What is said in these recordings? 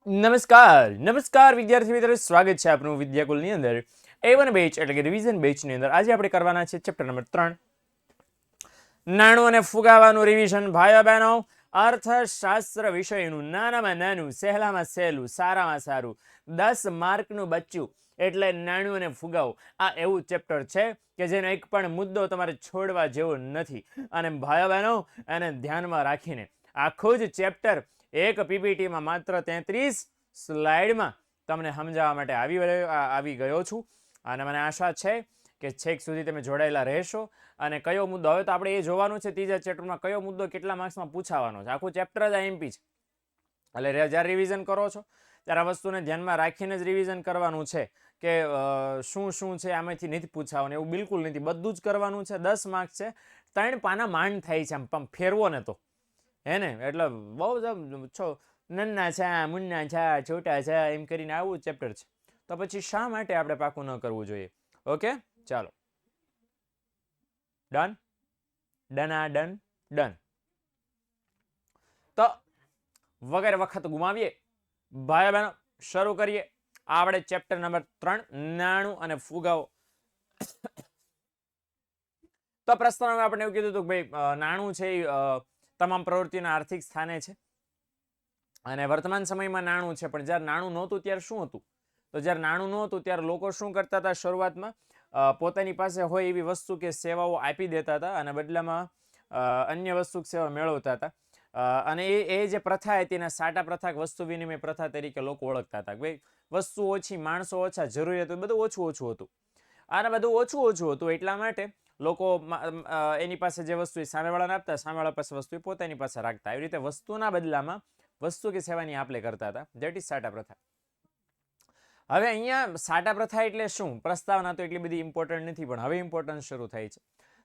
નમસ્કાર નમસ્કાર વિદ્યાર્થી મિત્રો, સ્વાગત છે આપનું વિદ્યાકુલની અંદર A1 બેચ એટલે કે રિવિઝન બેચની અંદર. આજે આપણે કરવાના છે ચેપ્ટર નંબર 3, નાણું અને ફુગાવાનું રિવિઝન. ભાઈઓ બહેનો, અર્થશાસ્ત્ર વિષયનું નાનામાં નાનું, સહેલામાં સહેલું, સારામાં સારું 10 માર્કનું બચ્ચું એટલે નાણું અને ફુગાવો. આ એવું ચેપ્ટર છે કે જેનો એક પણ મુદ્દો તમારે છોડવા જેવો નથી. અને ભાઈઓ બહેનો, એને ધ્યાનમાં રાખીને આખું જ ચેપ્ટર એક પીપીટીમાં માત્ર 33 સ્લાઇડમાં તમને સમજાવવા માટે આવી ગયો છું. અને મને આશા છે કે છેક સુધી તમે જોડાયેલા રહેશો. અને કયો મુદ્દો, હવે તો આપણે એ જોવાનું છે ત્રીજા ચેપ્ટરમાં કયો મુદ્દો કેટલા માર્ક્સમાં પૂછાવાનો છે. આખું ચેપ્ટર જ એમપી છે. એટલે જ્યારે રિવિઝન કરો છો ત્યારે આ વસ્તુને ધ્યાનમાં રાખીને જ રિવિઝન કરવાનું છે કે શું શું છે આમાંથી નથી પૂછાવાનું, એવું બિલકુલ નથી. બધું જ કરવાનું છે. 10 માર્ક્સ છે. 3 પાના માંડ થાય છે આમ ફેરવો ને તો, હે ને? એટલે બહુ છો નન્ના છે, મુન્ના છે, છોટા છે એમ કરીને આવું ચેપ્ટર છે. તો પછી શા માટે આપણે પાકું ન કરવું જોઈએ? ઓકે, ચાલો. Done done. તો વગેરે વખત ગુમાવીએ ભાઈ બહેનો, શરૂ કરીએ આપણે ચેપ્ટર નંબર 3, નાણું અને ફુગાવો. તો પ્રશ્નમાં આપણે એવું કીધું હતું કે ભાઈ નાણું છે તમામ પ્રવૃત્તિના આર્થિક સ્થાને છે અને વર્તમાન સમયમાં નાણું છે. પણ જ્યારે નાણું નહોતું ત્યારે શું હતું? તો જ્યારે નાણું નહોતું ત્યારે લોકો શું કરતા હતા? શરૂઆતમાં પોતાની પાસે હોય એવી વસ્તુ કે સેવાઓ આપી દેતા હતા અને બદલામાં અન્ય વસ્તુ સેવા મેળવતા હતા. અને એ જે પ્રથા હતી એને સાટા પ્રથા, વસ્તુ વિનિમય પ્રથા તરીકે લોકો ઓળખતા હતા. ભાઈ વસ્તુ ઓછી, માણસો ઓછા, જરૂરિયાત બધું ઓછું હતું. અને બધું ઓછું હતું એટલા માટે લોકો એની પાસે જે વસ્તુ સામેવાળાને આપતા, સામેવાળા પાસે વસ્તુ પોતાની પાસે રાખતા. એવી રીતે વસ્તુના બદલામાં વસ્તુ કે સેવાની આપ-લે કરતા હતા. ધેટ ઇઝ સાટા પ્રથા. હવે અહીંયા સાટા પ્રથા એટલે શું? પ્રસ્તાવના તો એટલી બધી ઇમ્પોર્ટન્ટ નથી, પણ હવે ઇમ્પોર્ટન્સ શરૂ થાય છે.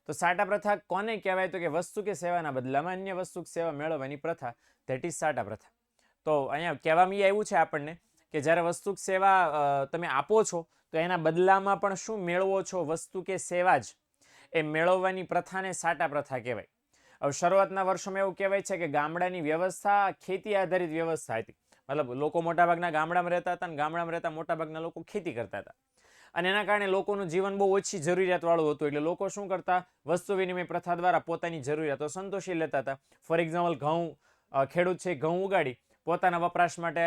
તો સાટા પ્રથા કોને કહેવાય? તો કે વસ્તુ કે સેવાના બદલામાં અન્ય વસ્તુ કે સેવા મેળવવાની પ્રથા, ધેટ ઇઝ સાટા પ્રથા. તો અહીંયા કહેવામાં આવ્યું છે આપણને કે જ્યારે વસ્તુ કે સેવા તમે આપો છો તો એના બદલામાં પણ શું મેળવો છો? વસ્તુ કે સેવા જ. એ મેળવવાની પ્રથાને સાટા પ્રથા કહેવાય. હવે શરૂઆતના વર્ષોમાં એવું કહેવાય છે કે ગામડાની વ્યવસ્થા ખેતી આધારિત વ્યવસ્થા હતી. મતલબ લોકો મોટાભાગના ગામડામાં રહેતા હતા અને ગામડામાં રહેતા મોટાભાગના લોકો ખેતી કરતા હતા. અને એના કારણે લોકોનું જીવન બહુ ઓછી જરૂરિયાતવાળું હતું. એટલે લોકો શું કરતા? વસ્તુ વિનિમય પ્રથા દ્વારા પોતાની જરૂરિયાતો સંતોષી લેતા હતા. ફોર એક્ઝામ્પલ, ઘઉં, ખેડૂત છે ઘઉં ઉગાડી પોતાના વપરાશ માટે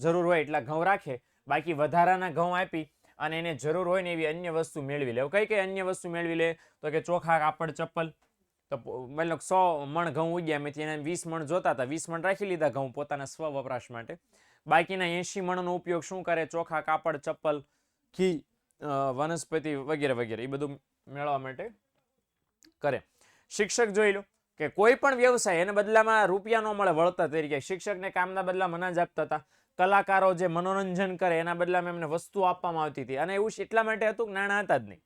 જરૂર હોય એટલા ઘઉં રાખે, બાકી વધારાના ઘઉં આપી અને એને જરૂર હોય ને એવી અન્ય વસ્તુ મેળવી લે. કઈ કઈ અન્ય વસ્તુ મેળવી લે? તો કે ચોખા, કાપડ, ચપ્પલ. તો મતલબ 100 મણ ઘઉં ઉગ્યા, એમાંથી એને 20 મણ જોતા હતા, 20 મણ રાખી લીધા ઘઉં પોતાના સ્વ વપરાશ માટે. બાકીના 80 મણનો ઉપયોગ શું કરે? ચોખા, કાપડ, ચપ્પલ, ઘી, વનસ્પતિ વગેરે વગેરે એ બધું મેળવવા માટે કરે. શિક્ષક જોઈ લો કે કોઈ પણ વ્યવસાય એને બદલામાં રૂપિયા ન મળે વળતર તરીકે, શિક્ષકને કામના બદલામાં અનાજ આપતા હતા. કલાકારો જે મનોરંજન કરે એના બદલામાં એમને વસ્તુ આપવામાં આવતી હતી. અને એવું એટલા માટે હતું કે નાણાં હતા જ નહીં,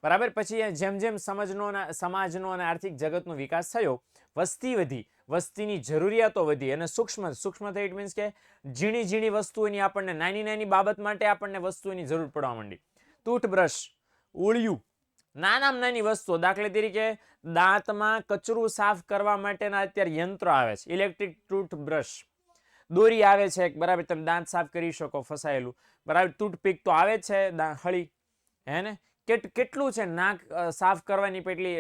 બરાબર. પછી જેમ જેમ સમાજનો અને આર્થિક જગતનો વિકાસ થયો, વસ્તી વધી, વસ્તીની જરૂરિયાતો વધી અને સૂક્ષ્મ થઈ, ઇટ મીન્સ કે ઝીણી ઝીણી વસ્તુઓની આપણને નાની નાની બાબત માટે આપણને વસ્તુઓની જરૂર પડવા માંડી. ટૂથબ્રશ, ઉળિયું, નાનામાં નાની વસ્તુઓ, દાખલા તરીકે દાંતમાં કચરું સાફ કરવા માટેના અત્યારે યંત્રો આવે છે, ઇલેક્ટ્રિક ટૂથબ્રશ. દોરી આવે છે, બરાબર, તમે દાંત સાફ કરી શકો ફસાયેલું, બરાબર. ટૂથપીક તો આવે છે, હળી, હે ને? કેટલું છે નાક સાફ કરવાની પેટલી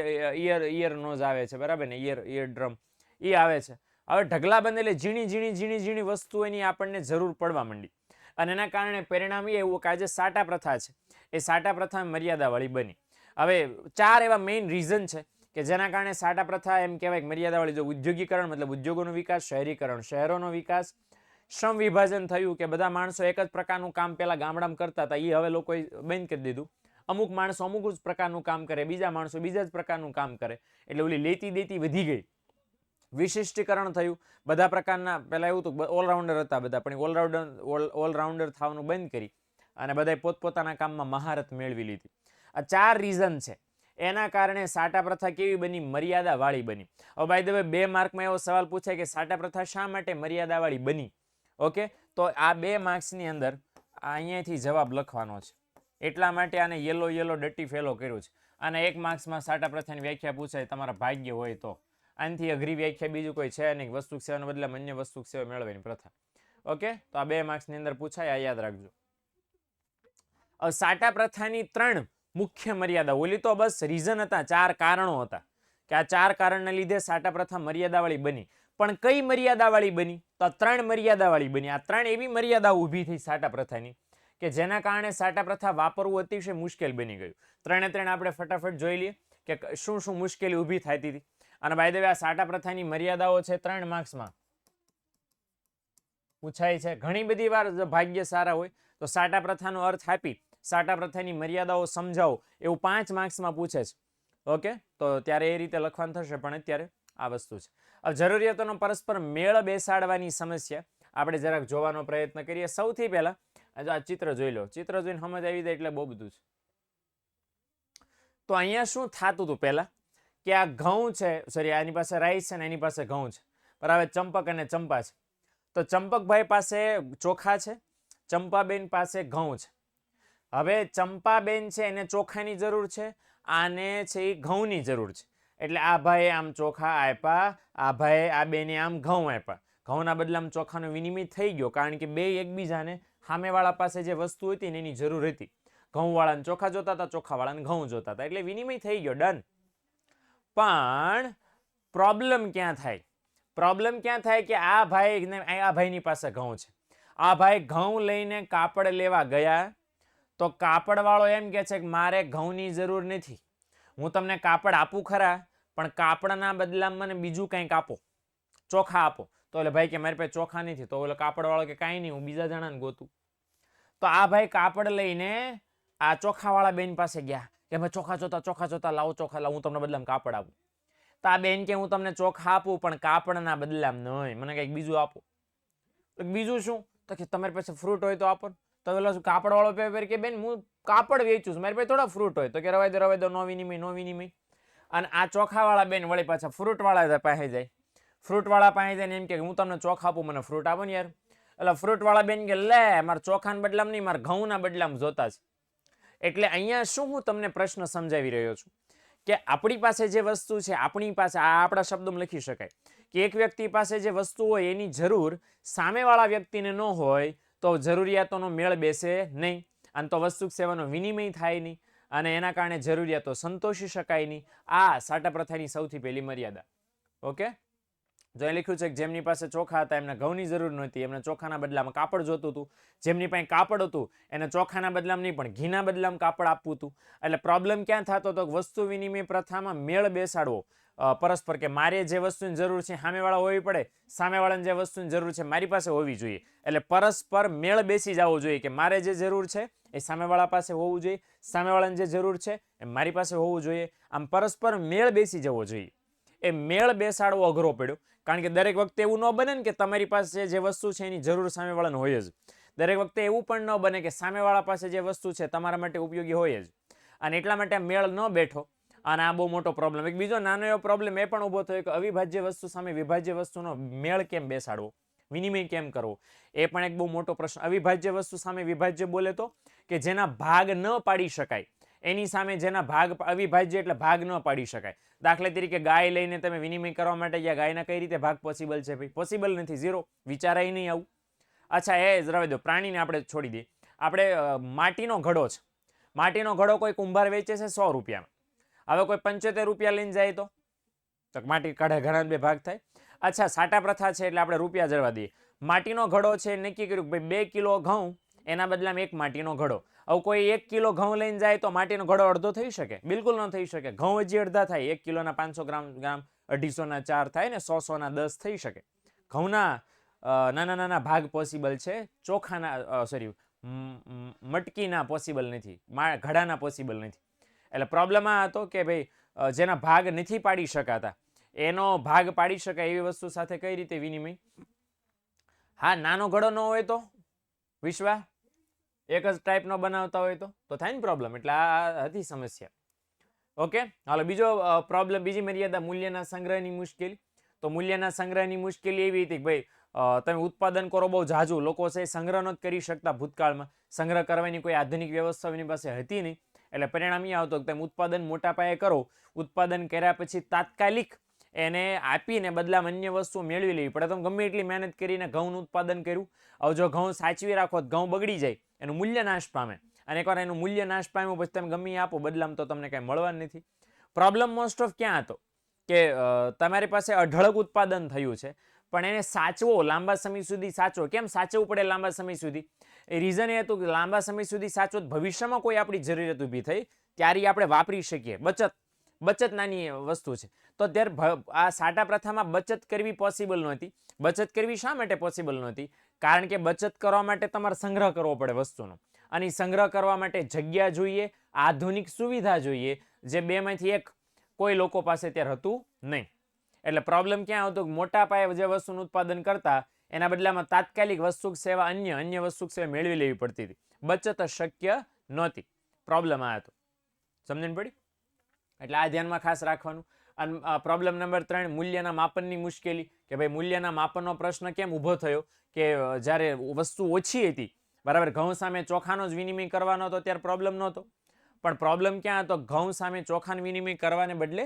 ઇયર નોઝ આવે છે, બરાબર ને? ઇયર ડ્રમ એ આવે છે. હવે ઢગલા બંધ એટલે ઝીણી વસ્તુ એની આપણને જરૂર પડવા માંડી. અને એના કારણે પરિણામ એવું કે આજે સાટા પ્રથા છે એ સાટા પ્રથા મર્યાદાવાળી બની. હવે 4 એવા મેઇન રીઝન છે કે જેના કારણે સાટા પ્રથા એમ કહેવાય કે મર્યાદાવાળી. જો ઉદ્યોગીકરણ મતલબ ઉદ્યોગોનો વિકાસ, શહેરીકરણ શહેરોનો વિકાસ, શ્રમ વિભાજન થયું કે બધા માણસો એક જ પ્રકારનું કામ પહેલા ગામડામાં કરતા હતા, એ હવે લોકોએ બંધ કરી દીધું. અમુક માણસો અમુક જ પ્રકારનું કામ કરે, બીજા માણસો બીજા જ પ્રકારનું કામ કરે, એટલે ઓલી લેતી દેતી વધી ગઈ. વિશિષ્ટીકરણ થયું, બધા પ્રકારના, પહેલા એવું હતું ઓલરાઉન્ડર હતા બધા, પણ ઓલરાઉન્ડર થવાનું બંધ કરી અને બધાએ પોતપોતાના કામમાં મહારત મેળવી લીધી. આ 4 રીઝન છે. એના કારણે સાટા પ્રથા કેવી બની? મર્યાદાવાળી બની. હવે બાય ધ વે 2 માર્કમાં એવો સવાલ પૂછાય કે સાટા પ્રથા શા માટે મર્યાદાવાળી બની? ઓકે, તો આ 2 માર્ક્સની અંદર અહીંયાથી જવાબ લખવાનો છે. એટલા માટે આને યલો ડટી ફેલો કર્યું છે. અને 1 માર્ક્સમાં સાટા પ્રથાની વ્યાખ્યા પૂછાય તમારા ભાગ્ય હોય તો. આનાથી અઘરી વ્યાખ્યા બીજું કોઈ છે નહીં. વસ્તુક સેવાને બદલે અન્ય વસ્તુક સેવા મેળવવાની પ્રથા. ઓકે, તો આ 2 માર્ક્સની અંદર પૂછાય, આ યાદ રાખજો. સાટા પ્રથાની 3 મુખ્ય મર્યાદા. ઓલી તો બસ રીઝન હતા, 4 કારણો હતા કે આ 4 કારણને લીધે સાટા પ્રથા મર્યાદાવાળી બની. પણ કઈ મર્યાદાવાળી બની? તો 3 મર્યાદાવાળી બની. આ 3 એવી મર્યાદા ઊભી થઈ સાટા પ્રથાની કે જેના કારણે સાટા પ્રથા વાપરવું અતિશય મુશ્કેલ બની ગયું. 3 આપણે ફટાફટ જોઈ લઈએ કે શું શું મુશ્કેલી ઊભી થતી હતી. અને બાય ધ વે આ સાટા પ્રથાની મર્યાદાઓ છે 3 માર્ક્સમાં પૂછાય છે. ઘણી બધી વાર ભાગ્ય સારા હોય તો સાટા પ્રથાનો અર્થ આપી સાટા પ્રથાની મર્યાદાઓ સમજાવો એવું 5 માર્ક્સમાં પૂછે છે. ઓકે, તો ત્યારે એ રીતે લખવાનું થશે, પણ અત્યારે આ વસ્તુ છે. હવે જરૂરિયાતોનો પરસ્પર મેળ બેસાડવાની સમસ્યા આપણે જરાક જોવાનો પ્રયત્ન કરીએ. સૌથી પહેલા આ ચિત્ર જોઈ લો. ચિત્ર જોઈને સમજ આવી જાય એટલે બહુ બધું છે. તો અહીંયા શું થતું હતું પહેલા કે આ ઘઉં છે, સોરી આની પાસે રાઈસ છે ને એની પાસે ઘઉં છે, બરાબર. ચંપક અને ચંપા છે. તો ચંપકભાઈ પાસે ચોખા છે, ચંપાબેન પાસે ઘઉં છે. હવે ચંપાબેન છે એને ચોખાની જરૂર છે, આને છે એ ઘઉંની જરૂર છે. એટલે આ ભાઈએ આમ ચોખા આપ્યા, આ ભાઈએ આ બેને આમ ઘઉં આપ્યા. ઘઉંના બદલામાં ચોખાનો વિનિમય થઈ ગયો, કારણ કે બે એકબીજાને સામેવાળા પાસે જે વસ્તુ હતી ને એની જરૂર હતી. ઘઉંવાળાને ચોખા જોતા હતા, ચોખાવાળાને ઘઉં જોતા હતા, એટલે વિનિમય થઈ ગયો, ડન. પણ પ્રોબ્લેમ ક્યાં થાય? પ્રોબ્લેમ ક્યાં થાય કે આ ભાઈની પાસે ઘઉં છે. આ ભાઈ ઘઉં લઈને કાપડ લેવા ગયા તો કાપડવાળો એમ કહે છે કે મારે ઘઉંની જરૂર નથી, હું તમને કાપડ આપું ખરા, પણ કાપડના બદલામાં મને બીજું કંઈક આપો, ચોખા આપો. તો એટલે ભાઈ કે મારી પાસે ચોખા નથી. તો ઓલો કાપડવાળો કે કાંઈ નહીં, હું બીજા જણાને ગોતું. તો આ ભાઈ કાપડ લઈને આ ચોખાવાળા બેન પાસે ગયા કે ભાઈ ચોખા જોતા લાવો, ચોખા લાવો, હું તમને બદલામાં કાપડ આપું. તો આ બેન કે હું તમને ચોખા આપું પણ કાપડના બદલામાં નહીં, મને કંઈક બીજું આપો. તો બીજું શું? તો કે તમારી પાસે ફ્રૂટ હોય તો આપો. તો પેલો કાપડવાળો પેપર કે બેન હું કાપડ વેચું છું, મારી પાસે થોડા ફ્રૂટ હોય. તો કે રવાય દો, નો વિનિમય. અને આ ચોખાવાળા બેન વળી પાછા ફ્રૂટવાળા પાસે જાય. ફ્રૂટવાળા પાસે જઈને એમ કે હું તમને ચોખા આપું, મને ફ્રૂટ આપો ને યાર. એટલે ફ્રૂટવાળા બેન કે લે મારે ચોખાના બદલામાં નહીં, મારે ઘઉંના બદલામાં જોતા છે. એટલે અહીંયા શું હું તમને પ્રશ્ન સમજાવી રહ્યો છું કે આપણી પાસે જે વસ્તુ છે, આપણી પાસે આ આપણા શબ્દોમાં લખી શકાય કે એક વ્યક્તિ પાસે જે વસ્તુ હોય એની જરૂર સામેવાળા વ્યક્તિને ન હોય તો જરૂરિયાતોનો મેળ બેસે નહીં, અને તો વસ્તુ સેવાનો વિનિમય થાય નહીં, અને એના કારણે જરૂરિયાતો સંતોષી શકાય નહીં. આ સાટા પ્રથાની સૌથી પહેલી મર્યાદા. ઓકે, જો એ લખ્યું છે કે જેમની પાસે ચોખા હતા એમને ઘઉંની જરૂર નહોતી, એમને ચોખાના બદલામાં કાપડ જોતું હતું. જેમની પાસે કાપડ હતું એને ચોખાના બદલામાં નહીં પણ ઘીના બદલામાં કાપડ આપવું હતું. એટલે પ્રોબ્લેમ ક્યાં થતો હતો? વસ્તુ વિનિમય પ્રથામાં મેળ બેસાડવો પરસ્પર, કે મારે જે વસ્તુની જરૂર છે સામેવાળા હોવી પડે, સામેવાળાને જે વસ્તુની જરૂર છે મારી પાસે હોવી જોઈએ. એટલે પરસ્પર મેળ બેસી જવો જોઈએ કે મારે જે જરૂર છે એ સામેવાળા પાસે હોવું જોઈએ, સામેવાળાને જે જરૂર છે એ મારી પાસે હોવું જોઈએ. આમ પરસ્પર મેળ બેસી જવો જોઈએ. એ મેળ બેસાડવો અઘરો પડ્યો, કારણ કે દરેક વખતે એવું ન બને ને કે તમારી પાસે જે વસ્તુ છે એની જરૂર સામેવાળાને હોય જ. દરેક વખતે એવું પણ ન બને કે સામેવાળા પાસે જે વસ્તુ છે તમારા માટે ઉપયોગી હોય જ. અને એટલા માટે આ મેળ ન બેઠો, અને આ બહુ મોટો પ્રોબ્લેમ. એક બીજો નાનો એવો પ્રોબ્લેમ એ પણ ઊભો થયો કે અવિભાજ્ય વસ્તુ સામે વિભાજ્ય વસ્તુનો મેળ કેમ બેસાડવો, વિનિમય કેમ કરવો, એ પણ એક બહુ મોટો પ્રશ્ન. અવિભાજ્ય વસ્તુ સામે વિભાજ્ય બોલે તો કે જેના ભાગ ન પાડી શકાય, એની સામે જેના ભાગ, અવિભાજ્ય એટલે ભાગ ન પાડી શકાય. દાખલા તરીકે ગાય લઈને તમે વિનિમય કરવા માટે ગયા, ગાયના કઈ રીતે ભાગ પોસિબલ છે? ભાઈ પોસિબલ નથી, ઝીરો, વિચારાય નહીં આવું. અચ્છા એ જ રહેવા દો, પ્રાણીને આપણે છોડી દઈએ. આપણે માટીનો ઘડો છે, માટીનો ઘડો કોઈ કુંભાર વેચે છે 100 રૂપિયામાં. હવે કોઈ 75 રૂપિયા લઈને જાય તો માટી કાઢે, ઘણા બે ભાગ થાય. અચ્છા સાટા પ્રથા છે એટલે આપણે રૂપિયા જરવા દઈએ. માટીનો ઘડો છે, નક્કી કર્યું કે ભાઈ 2 કિલો ઘઉં એના બદલામાં 1 માટીનો ઘડો. હવે કોઈ 1 કિલો ઘઉં લઈને જાય તો માટીનો ઘડો અડધો થઈ શકે? બિલકુલ ન થઈ શકે. ઘઉં હજી અડધા થાય, 1 કિલોના 500 ગ્રામ, 250ના 4 થાય ને, 100ના 10 થઈ શકે. ઘઉંના નાના નાના ભાગ પોસિબલ છે, ચોખાના સોરી મટકીના પોસિબલ નથી, ઘડાના પોસિબલ નથી. એટલે પ્રોબ્લેમ આ હતો કે ભાઈ જેના ભાગ નથી પાડી શકાતા એનો ભાગ પાડી શકાય એવી વસ્તુ સાથે કઈ રીતે વિનિમય? હા, નાનો ઘડો ન હોય તો વિશ્વા એક જ ટાઈપનો બનાવતા હોય તો થાય ને પ્રોબ્લેમ. એટલે આ હતી સમસ્યા. ઓકે, હાલો બીજો પ્રોબ્લેમ, બીજી મર્યાદા, મૂલ્યના સંગ્રહની મુશ્કેલી. તો મૂલ્યના સંગ્રહની મુશ્કેલી એવી હતી કે ભાઈ તમે ઉત્પાદન કરો બહુ ઝાઝું, લોકો છે સંગ્રહ નથી કરી શકતા. ભૂતકાળમાં સંગ્રહ કરવાની કોઈ આધુનિક વ્યવસ્થા એની પાસે હતી નહીં, એટલે પરિણામ એ આવતું કે તમે ઉત્પાદન મોટા પાયે કરો, ઉત્પાદન કર્યા પછી તાત્કાલિક એને આપીને બદલામાં અન્ય વસ્તુ મેળવી લેવી પડે. તો ગમે એટલી મહેનત કરીને ઘઉંનું ઉત્પાદન કર્યું, હવે જો ઘઉં સાચવી રાખો તો ઘઉં બગડી જાય, એનું મૂલ્ય નાશ પામે, અને એકવાર એનું મૂલ્ય નાશ પામ્યું પછી તમે ગમે આપો બદલામાં તો તમને કાંઈ મળવાનું નથી. પ્રોબ્લેમ મોસ્ટ ઓફ ક્યાં હતો કે તમારી પાસે અઢળક ઉત્પાદન થયું છે પણ એને સાચવો, લાંબા સમય સુધી સાચવો. કેમ સાચવવું પડે લાંબા સમય સુધી? એ રીઝન એ હતું કે લાંબા સમય સુધી સાચવો ભવિષ્યમાં કોઈ આપણી જરૂરિયાત ઊભી થઈ ત્યારે આપણે વાપરી શકીએ. બચત નાની વસ્તુ છે. તો ત્યારે આ સાટા પ્રથામાં બચત કરવી પોસિબલ નહોતી. બચત કરવી શા માટે પોસિબલ નહોતી? કારણ કે બચત કરવા માટે તમારે સંગ્રહ કરવો પડે વસ્તુનો, અને સંગ્રહ કરવા માટે જગ્યા જોઈએ, આધુનિક સુવિધા જોઈએ, જે બેમાંથી એક કોઈ લોકો પાસે ત્યારે હતું નહીં. એટલે પ્રોબ્લેમ ક્યાં આવતો? મોટા પાયે જે વસ્તુનું ઉત્પાદન કરતા એના બદલામાં તાત્કાલિક વસ્તુ સેવા અન્ય વસ્તુ સેવા મેળવી લેવી પડતી હતી. બચત શક્ય નહોતી. પ્રોબ્લેમ આ હતો. સમજણ પડી? એટલે આ ધ્યાનમાં ખાસ રાખવાનું. અને પ્રોબ્લેમ નંબર 3, મૂલ્યના માપનની મુશ્કેલી. કે ભાઈ મૂલ્યના માપનનો પ્રશ્ન કેમ ઊભો થયો? કે જ્યારે વસ્તુ ઓછી હતી, બરાબર, ઘઉં સામે ચોખાનો જ વિનિમય કરવાનો હતો ત્યારે પ્રોબ્લેમ નહોતો. પણ પ્રોબ્લેમ ક્યાં હતો? ઘઉં સામે ચોખાનો વિનિમય કરવાને બદલે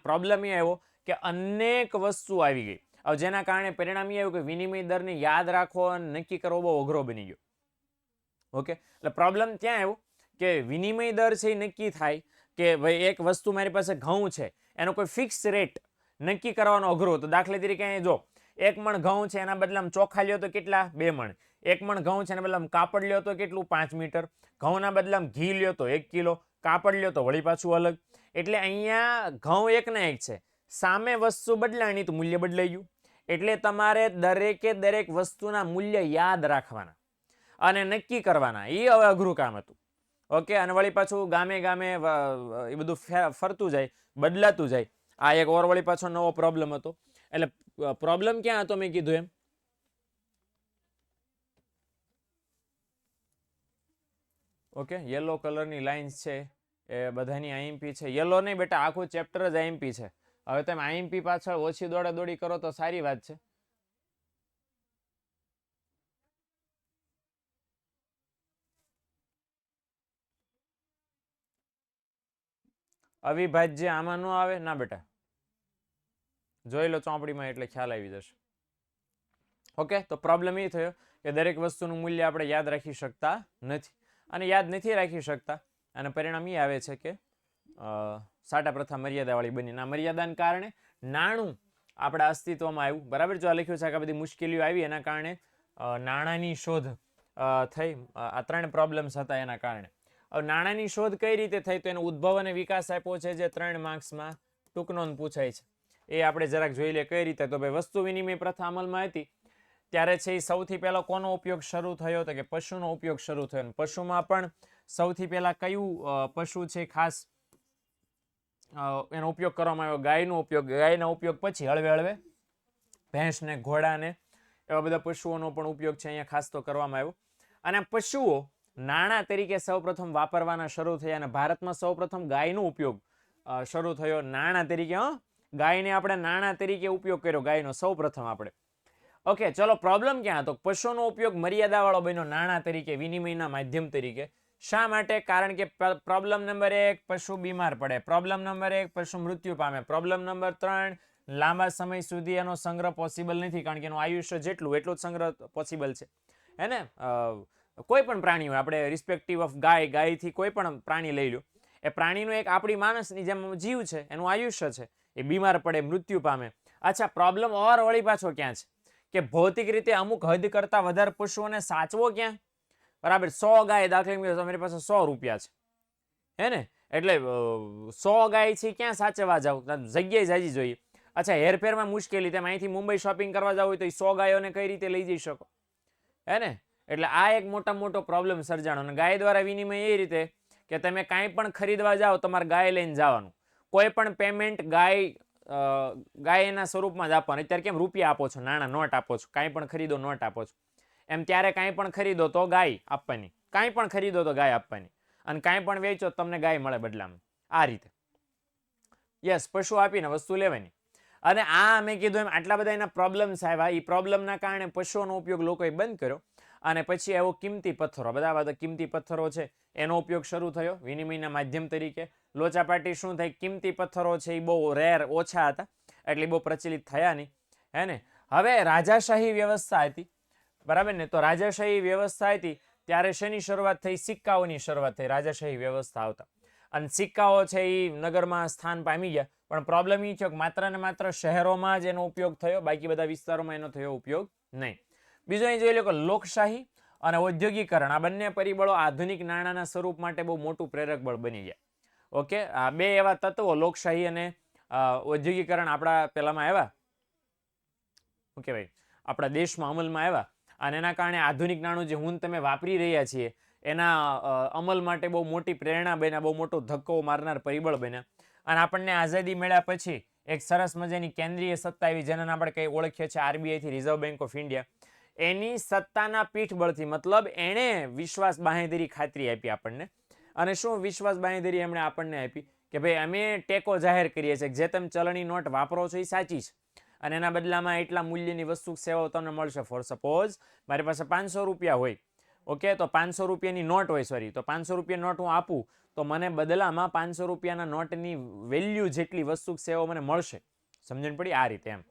પ્રોબ્લેમ એ આવ્યો કે અનેક વસ્તુ આવી ગઈ. હવે જેના કારણે પરિણામ એ આવ્યું કે વિનિમય દરને યાદ રાખવો અને નક્કી કરવો બહુ અઘરો બની ગયો. ઓકે, એટલે પ્રોબ્લેમ ત્યાં આવ્યો કે વિનિમય દર છે એ નક્કી થાય કે ભાઈ એક વસ્તુ મારી પાસે ઘઉં છે, એનો કોઈ ફિક્સ રેટ નક્કી કરવાનો અઘરો હતો. દાખલા તરીકે અહીં જો 1 મણ ઘઉં છે, એના બદલામાં ચોખા લ્યો તો કેટલા? 2 મણ. 1 મણ ઘઉં છે એના બદલામાં કાપડ લ્યો તો કેટલું? 5 મીટર. ઘઉંના બદલામાં ઘી લ્યો તો 1 કિલો, કાપડ લ્યો તો વળી પાછું અલગ. એટલે અહીંયા ઘઉં એકના એક છે, સામે વસ્તુ બદલાણી તો મૂલ્ય બદલાઈ ગયું. એટલે તમારે દરેકે દરેક વસ્તુના મૂલ્ય યાદ રાખવાના અને નક્કી કરવાના. એ હવે અઘરું કામ હતું. ઓકે, અને વળી પાછું ગામે ગામે એ બધું ફરતું જાય, બદલાતું જાય. આ એક ઓર વળી પાછો નવો પ્રોબ્લેમ હતો. એટલે પ્રોબ્લેમ ક્યાં હતો? મેં કીધું એમ ઓકે, યલો કલરની લાઇન્સ છે એ બધાની આઈએમપી છે. યલો નહીં બેટા, આખું ચેપ્ટર જ આઈએમપી છે. હવે તમે આઈએમપી પાછળ ઓછી દોડાદોડી કરો તો સારી વાત છે. અવિભાજ્ય આમાં ન આવે ના બેટા, જોઈ લો ચોપડીમાં એટલે ખ્યાલ આવી જશે. ઓકે, તો પ્રોબ્લેમ એ થયો કે દરેક વસ્તુનું મૂલ્ય આપણે યાદ રાખી શકતા નથી, અને યાદ નથી રાખી શકતા, અને પરિણામ એ આવે છે કે સાટા પ્રથા મર્યાદાવાળી બની. આ મર્યાદાને કારણે નાણું આપણા અસ્તિત્વમાં આવ્યું. બરાબર, જો આ લખ્યું છે કે આ બધી મુશ્કેલીઓ આવી એના કારણે નાણાંની શોધ થઈ. આ 3 પ્રોબ્લેમ્સ હતા એના કારણે. હવે નાણાંની શોધ કઈ રીતે થઈ? તો એનો ઉદ્ભવ અને વિકાસ આપ્યો છે, જે 3 માર્ક્સમાં ટૂંક નોંધ પૂછાય છે. એ આપણે જરાક જોઈ લે કઈ રીતે. તો ભાઈ વસ્તુ વિનિમય પ્રથા અમલમાં હતી ત્યારે છે એ સૌથી પહેલો કોનો ઉપયોગ શરૂ થયો? તો કે પશુનો ઉપયોગ શરૂ થયો. અને પશુમાં પણ સૌથી પહેલા કયું પશુ છે ખાસ એનો ઉપયોગ કરવામાં આવ્યો? ગાયનો ઉપયોગ. ગાયના ઉપયોગ પછી હળવે હળવે ભેંસને, ઘોડાને, એવા બધા પશુઓનો પણ ઉપયોગ છે અહીંયા ખાસ તો કરવામાં આવ્યો. અને પશુઓ નાણાં તરીકે સૌપ્રથમ વાપરવાના શરૂ થયા, અને ભારતમાં સૌપ્રથમ ગાયનો ઉપયોગ શરૂ થયો નાણાં તરીકે. ગાયને આપણે નાણાં તરીકે ઉપયોગ કર્યો, ગાયનો સૌપ્રથમ આપણે. ઓકે, ચલો પ્રોબ્લેમ ક્યાં હતો? પશુનો ઉપયોગ મર્યાદાવાળો બન્યો નાણાં તરીકે, વિનિમયના માધ્યમ તરીકે. શા માટે? કારણ કે પ્રોબ્લેમ નંબર 1, પશુ બીમાર પડે. પ્રોબ્લેમ નંબર 1, પશુ મૃત્યુ પામે. પ્રોબ્લેમ નંબર 3, લાંબા સમય સુધી એનો સંગ્રહ પોસિબલ નથી, કારણ કે એનું આયુષ્ય જેટલું એટલું જ સંગ્રહ પોસિબલ છે. હે ને? કોઈ પણ પ્રાણીઓ, આપણે રિસ્પેક્ટિવ ઓફ ગાયથી કોઈ પણ પ્રાણી લઈ લો, એ પ્રાણીનો એક આપણી માણસની જેમ જીવ છે, એનું આયુષ્ય છે, એ બીમાર પડે, મૃત્યુ પામે. અચ્છા, પ્રોબ્લેમ ઓર વળી પાછો ક્યાં છે? કે ભૌતિક રીતે અમુક હદ કરતા વધારે પશુઓને સાચવો ક્યાં? બરાબર, 100 ગાય દાખલા તમારી પાસે 100 રૂપિયા છે, હે ને? એટલે 100 ગાય છે, ક્યાં સાચવવા જાવ? જગ્યાએ જાજી જોઈએ. અચ્છા, હેરફેરમાં મુશ્કેલી, તમે અહીંથી મુંબઈ શોપિંગ કરવા જાવ હોય તો 100 ગાયોને કઈ રીતે લઈ જઈ શકો? હે ને? એટલે આ એક મોટો પ્રોબ્લેમ સર્જાણો. અને ગાય દ્વારા વિનિમય એ રીતે કે તમે કાંઈ પણ ખરીદવા જાઓ, તમારે ગાય લઈને જવાનું. કોઈ પણ પેમેન્ટ ગાયના સ્વરૂપમાં જ આપવાનું. અત્યારે કેમ રૂપિયા આપો છો, નાણાં નોટ આપો છો, કાંઈ પણ ખરીદો નોટ આપો છો, એમ ત્યારે કાંઈ પણ ખરીદો તો ગાય આપવાની, કાંઈ પણ ખરીદો તો ગાય આપવાની, અને કાંઈ પણ વેચો તમને ગાય મળે બદલામાં. આ રીતે યસ, પશુ આપીને વસ્તુ લેવાની. અને આ મેં કીધું એમ આટલા બધા એના પ્રોબ્લેમ્સ આવ્યા. એ પ્રોબ્લેમના કારણે પશુઓનો ઉપયોગ લોકોએ બંધ કર્યો. અને પછી એવો કિંમતી પથ્થરો, બધા કિંમતી પથ્થરો છે એનો ઉપયોગ શરૂ થયો વિનિમયના માધ્યમ તરીકે. લોચાપાટી શું થાય, કિંમતી પથ્થરો છે એ બહુ રેર, ઓછા હતા એટલે બહુ પ્રચલિત થયા નહીં, હે ને. હવે રાજાશાહી વ્યવસ્થા હતી, બરાબર ને. તો રાજાશાહી વ્યવસ્થા હતી ત્યારે શેની શરૂઆત થઈ, સિક્કાઓની શરૂઆત થઈ રાજાશાહી વ્યવસ્થા આવતા. અને સિક્કાઓ છે એ નગરમાં સ્થાન પામી ગયા, પણ પ્રોબ્લેમ એ થયો કે માત્ર ને માત્ર શહેરોમાં જ એનો ઉપયોગ થયો, બાકી બધા વિસ્તારોમાં એનો થયો ઉપયોગ નહીં. બીજો અહીં જોઈ લો કે લોકશાહી અને ઔદ્યોગિકરણ, આ બંને પરિબળો આધુનિક નાણાંના સ્વરૂપ માટે બહુ મોટું પ્રેરક બળ બની ગયા. ઓકે, આ બે એવા તત્વો લોકશાહી અને ઔદ્યોગિકરણ આપણા પેલામાં આવ્યા, શું કહેવાય, આપણા દેશમાં અમલમાં આવ્યા. અને એના કારણે આધુનિક નાણું જે હું તમે વાપરી રહ્યા છીએ એના અમલ માટે બહુ મોટી પ્રેરણા બન્યા, બહુ મોટો ધક્કો મારનાર પરિબળ બન્યા. અને આપણને આઝાદી મળ્યા પછી એક સરસ મજાની કેન્દ્રીય સત્તા આવી, જેને આપણે કંઈ ઓળખીએ છીએ આરબીઆઈથી, રિઝર્વ બેંક ઓફ ઇન્ડિયા. એની સત્તાના પીઠબળથી, મતલબ એણે વિશ્વાસ બાંહેધરી ખાતરી આપી આપણને. અને શું વિશ્વાસ બાંહેધરી એમણે આપણને આપી કે ભાઈ અમે ટેકો જાહેર કરીએ છીએ, જે તમે ચલણી નોટ વાપરો છો એ સાચી છે અને એના બદલામાં એટલા મૂલ્યની વસ્તુ સેવાઓ તમને મળશે. ફોર સપોઝ મારી પાસે 500 રૂપિયા હોય, ઓકે, તો 500 રૂપિયાની નોટ હોય, સોરી, તો 500 રૂપિયા નોટ હું આપું તો મને બદલામાં 500 રૂપિયાના નોટની વેલ્યુ જેટલી વસ્તુ સેવાઓ મને મળશે. સમજણ પડી? આ રીતે એમ.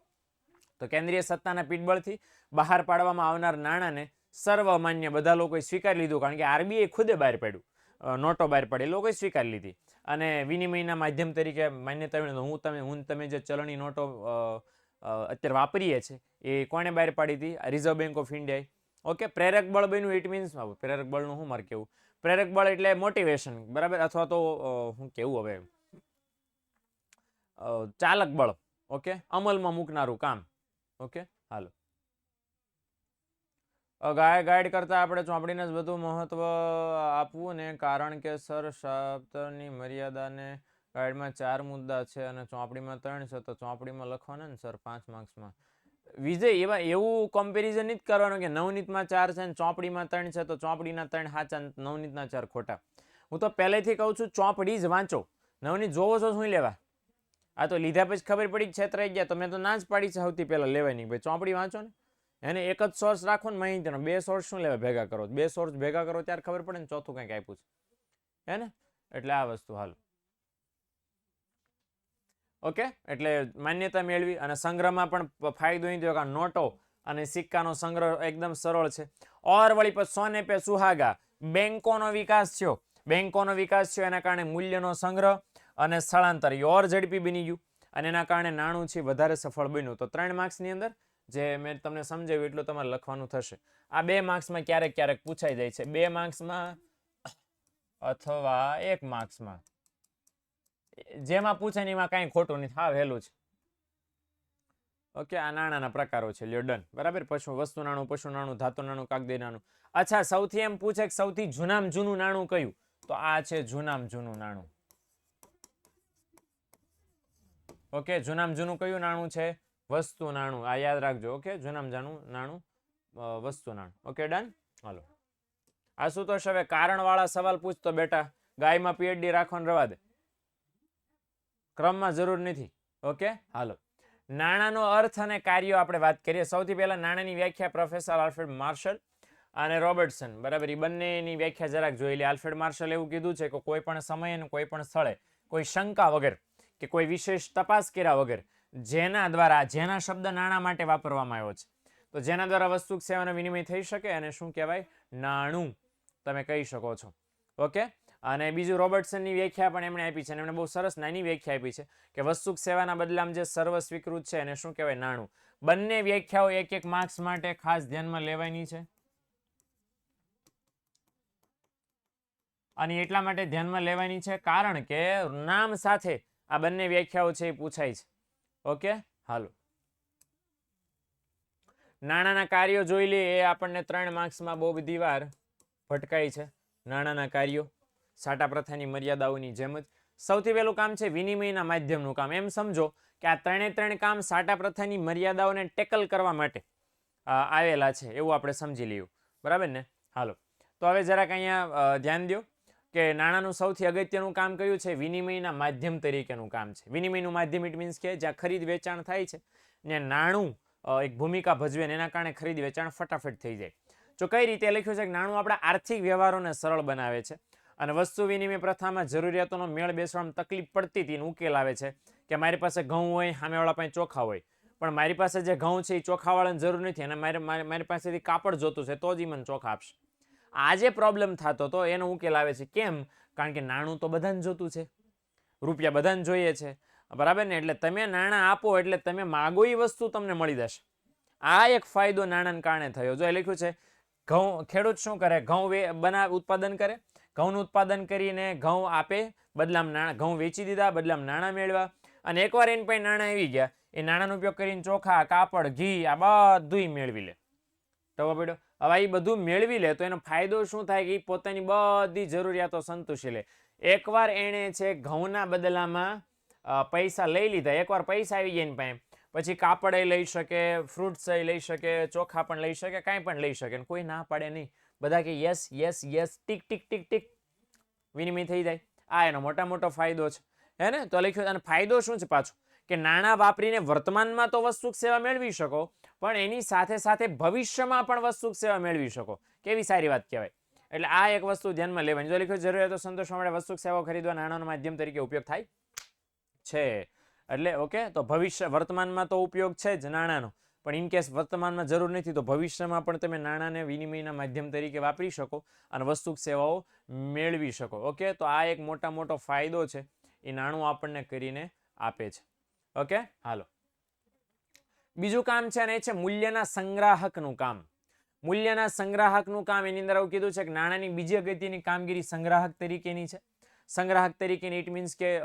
તો કેન્દ્રીય સત્તાના પીઠબળથી બહાર પાડવામાં આવનાર નાણાંને સર્વમાન્ય બધા લોકોએ સ્વીકારી લીધું, કારણ કે આરબીઆઈ ખુદે બહાર પાડ્યું, નોટો બહાર પાડી, લોકોએ સ્વીકારી લીધી અને વિનિમયના માધ્યમ તરીકે માન્યતા મળી. તમે જે ચલણી નોટો અત્યારે વાપરીએ છીએ એ કોણે બહાર પાડી હતી? રિઝર્વ બેંક ઓફ ઇન્ડિયાએ. ઓકે, પ્રેરક બળ બન્યું. ઇટ મીન્સ પ્રેરક બળનું શું મારે કેવું, પ્રેરક બળ એટલે મોટિવેશન, બરાબર, અથવા તો શું કેવું હવે, ચાલક બળ. ઓકે, અમલમાં મૂકનારું કામ. ઓકે, હાલો. ગાઈડ કરતા આપણે ચોપડીને જ બધું મહત્વ આપવું ને, કારણ કે સર શબ્દની મર્યાદાને ગાઈડમાં 4 મુદ્દા છે અને ચોપડીમાં 3 છે, તો ચોપડીમાં લખવાના ને સર 5 માર્ક્સમાં. વિજય, એવું કમ્પેરિઝન નથી કરવાનું કે નવનીતમાં 4 છે ને ચોપડીમાં 3 છે, તો ચોપડીના 3 સાચા, નવનીતના 4 ખોટા. હું તો પહેલેથી કહું છું, ચોપડી જ વાંચો. નવનીત જોવો છો શું લેવા? આ તો લીધા પછી ખબર પડી છેતરાઈ ગયા, તો મેં તો ના જ પાડી છે સૌથી પહેલા લેવાની, ભાઈ ચોપડી વાંચો ને. એને એક જ સોર્સ રાખો ને માહિતીનો, 2 સોર્સ શું લેવા ભેગા કરો? 2 સોર્સ ભેગા કરો ત્યારે ખબર પડે ને ચોથું કંઈક આપ્યું છે, હે ને. એટલે આ વસ્તુ હાલ. ઓકે, એટલે માન્યતા મેળવી અને સંગ્રહમાં પણ ફાયદો એ થયો કે નોટો અને સિક્કાનો સંગ્રહ એકદમ સરળ છે. ઓર વળી પછી સોને પે સુહાગા, બેંકોનો વિકાસ થયો. બેંકોનો વિકાસ થયો એના કારણે મૂલ્યનો સંગ્રહ અને સ્થળાંતર ઓર ઝડપી બની ગયું અને એના કારણે નાણું છે વધારે સફળ બન્યું. તો 3 માર્ક્સની અંદર જે મેં તમને સમજાવ્યું એટલું તમારે લખવાનું થશે. આ 2 માર્ક્સમાં ક્યારેક ક્યારેક પૂછાઈ જાય છે, 2 માર્ક્સમાં અથવા 1 માર્ક્સમાં, જેમાં પૂછે ને એમાં કાંઈ ખોટું નથી, હા વહેલું છે. ઓકે, આ નાણાંના પ્રકારો છે, લ્યો ડન, બરાબર. વસ્તુ નાણું, પશુ નાણું, ધાતુ નાણું, કાગદી નાણું. અચ્છા, સૌથી એમ પૂછે કે સૌથી જૂનામાં જૂનું નાણું કયું? તો આ છે જૂનામાં જૂનું નાણું. ઓકે, જૂનામાં જૂનું કયું નાણું છે? વસ્તુ નાણું. આ યાદ રાખજો. ઓકે, જૂનામાં જૂનું નાણું વસ્તુ નાણું. Okay, done. હાલો, આશુતોષ, હવે કારણવાળા સવાલ પૂછતો બેટા. ગાયમાં પીએચડી રાખવાનું રવા દે, ક્રમમાં જરૂર નથી. ઓકે, હાલો. નાણાંનો અર્થ અને કાર્યો આપણે વાત કરીએ. સૌથી પહેલા નાણાંની વ્યાખ્યા પ્રોફેસર આલ્ફ્રેડ માર્શલ અને રોબર્ટસન, બરાબર, એ બંનેની વ્યાખ્યા જરાક જોઈ લે. આલ્ફ્રેડ માર્શલ એવું કીધું છે કે કોઈ પણ સમય અને કોઈ પણ સ્થળે કોઈ શંકા વગર કે કોઈ વિશેષ તપાસ કર્યા વગર જેના દ્વારા, જેના શબ્દ નાણાં માટે વાપરવામાં આવ્યો છે, તો જેના દ્વારા વસ્તુ સેવાનો વિનિમય થઈ શકે અને શું કહેવાય? નાણું તમે કહી શકો છો. ઓકે, અને બીજું રોબર્ટસનની વ્યાખ્યા પણ એમણે આપી છે અને એમણે બહુ સરસ નાની વ્યાખ્યા આપી છે કે વસ્તુ સેવાના બદલામાં જે સર્વ સ્વીકૃત છે એને શું કહેવાય? નાણું. બંને વ્યાખ્યાઓ 1-1 માર્ક્સ માટે ખાસ ધ્યાનમાં લેવાની છે અને એટલા માટે ધ્યાનમાં લેવાની છે કારણ કે નામ સાથે આ બંને વ્યાખ્યાઓ છે એ પૂછાય છે. ઓકે, હાલો. નાણાંના કાર્યો જોઈ લે, એ આપણને 3 માર્ક્સમાં બહુ બધી વાર ભટકાય છે. નાણાંના કાર્યો સાટા પ્રથાની મર્યાદાઓની જેમ જ. સૌથી પહેલું કામ છે વિનિમયના માધ્યમનું કામ. એમ સમજો કે આ 3 કામ સાટા પ્રથાની મર્યાદાઓને ટેકલ કરવા માટે આવેલા છે, એવું આપણે સમજી લઈએ, બરાબર ને. હાલો, તો હવે જરાક અહીંયા ધ્યાન દો કે નાણાંનું સૌથી અગત્યનું કામ કયું છે? વિનિમયના માધ્યમ તરીકેનું કામ છે. વિનિમયનું માધ્યમ ઇટ મીન્સ કે જ્યાં ખરીદ વેચાણ થાય છે ને નાણું એક ભૂમિકા ભજવે ને એના કારણે ખરીદ વેચાણ ફટાફટ થઈ જાય. જો કઈ રીતે લખ્યું છે કે નાણું આપણા આર્થિક વ્યવહારોને સરળ બનાવે છે અને વસ્તુ વિનિમય પ્રથામાં જરૂરિયાતોનો મેળ બેસવામાં તકલીફ પડતી હતી ઉકેલ આવે છે કે મારી પાસે ઘઉં હોય, સામેવાળા પાસે ચોખા હોય, પણ મારી પાસે જે ઘઉં છે એ ચોખાવાળાને જરૂર નથી અને મારી પાસેથી કાપડ જોતું છે તો જ એ મને ચોખા આપશે. આ જે પ્રોબ્લેમ થતો હતો એનો ઉકેલ આવે છે. કેમ? કારણ કે નાણું તો બધાને જોતું છે, રૂપિયા બધાને જોઈએ છે, બરાબર ને? એટલે તમે નાણાં આપો એટલે તમે માગો એ વસ્તુ તમને મળી જશે. આ એક ફાયદો નાણાંને કારણે થયો. જો એ લખ્યું છે ઘઉં, ખેડૂત શું કરે? ઘઉં ઉત્પાદન કરે, ઘઉંનું ઉત્પાદન કરીને ઘઉં આપે, બદલામાં નાણાં, ઘઉં વેચી દીધા, બદલામાં નાણાં મેળવ્યા, અને એકવાર એની પાસે નાણાં આવી ગયા, એ નાણાંનો ઉપયોગ કરીને ચોખા, કાપડ, ઘી આ બધું મેળવી લે. તો પડ્યો. હવે એ બધું મેળવી લે તો એનો ફાયદો શું થાય કે એ પોતાની બધી જરૂરિયાતો સંતોષી લે. એકવાર એણે છે ઘઉંના બદલામાં પૈસા લઈ લીધા, એકવાર પૈસા આવી ગયા એની પાસે, પછી કાપડ લઈ શકે, ફ્રૂટ્સ લઈ શકે, ચોખા પણ લઈ શકે, કાંઈ પણ લઈ શકે, કોઈ ના પાડે નહીં. બધા કે yes yes yes, tick tick tick tick, વિનિમય થઈ જાય. આ એનો મોટો ફાયદો છે, હે ને? તો લખ્યું. અને ફાયદો શું છે પાછો? કે નાણાં વાપરીને વર્તમાનમાં તો વસ્તુ સેવા મેળવી શકો, પણ એની સાથે સાથે ભવિષ્યમાં પણ વસ્તુ સેવા મેળવી શકો. કેવી સારી વાત કહેવાય. એટલે આ એક વસ્તુ ધ્યાનમાં લેવાની. જો લખ્યું જરૂરિયાતો સંતોષવા માટે વસ્તુ સેવાઓ ખરીદવા નાણાંનો માધ્યમ તરીકે ઉપયોગ થાય છે. એટલે ઓકે, તો ભવિષ્ય, વર્તમાનમાં તો ઉપયોગ છે જ નાણાંનો, પણ ઇન કેસ વર્તમાનમાં જરૂર નથી તો ભવિષ્યમાં પણ તમે નાણાંને વિનિમયના માધ્યમ તરીકે વાપરી શકો અને વસ્તુ સેવાઓ મેળવી શકો. ઓકે, તો આ એક મોટો ફાયદો છે એ નાણું આપણને કરીને આપે છે. ઓકે, હાલો. બીજું કામ છે અને એ છે મૂલ્યના સંગ્રાહકનું કામ. મૂલ્યના સંગ્રાહકનું કામ, એની અંદર એવું કીધું છે કે નાણાંની બીજી અગત્યની કામગીરી સંગ્રાહક તરીકેની છે. સંગ્રાહક તરીકેની ઇટ મીન્સ કે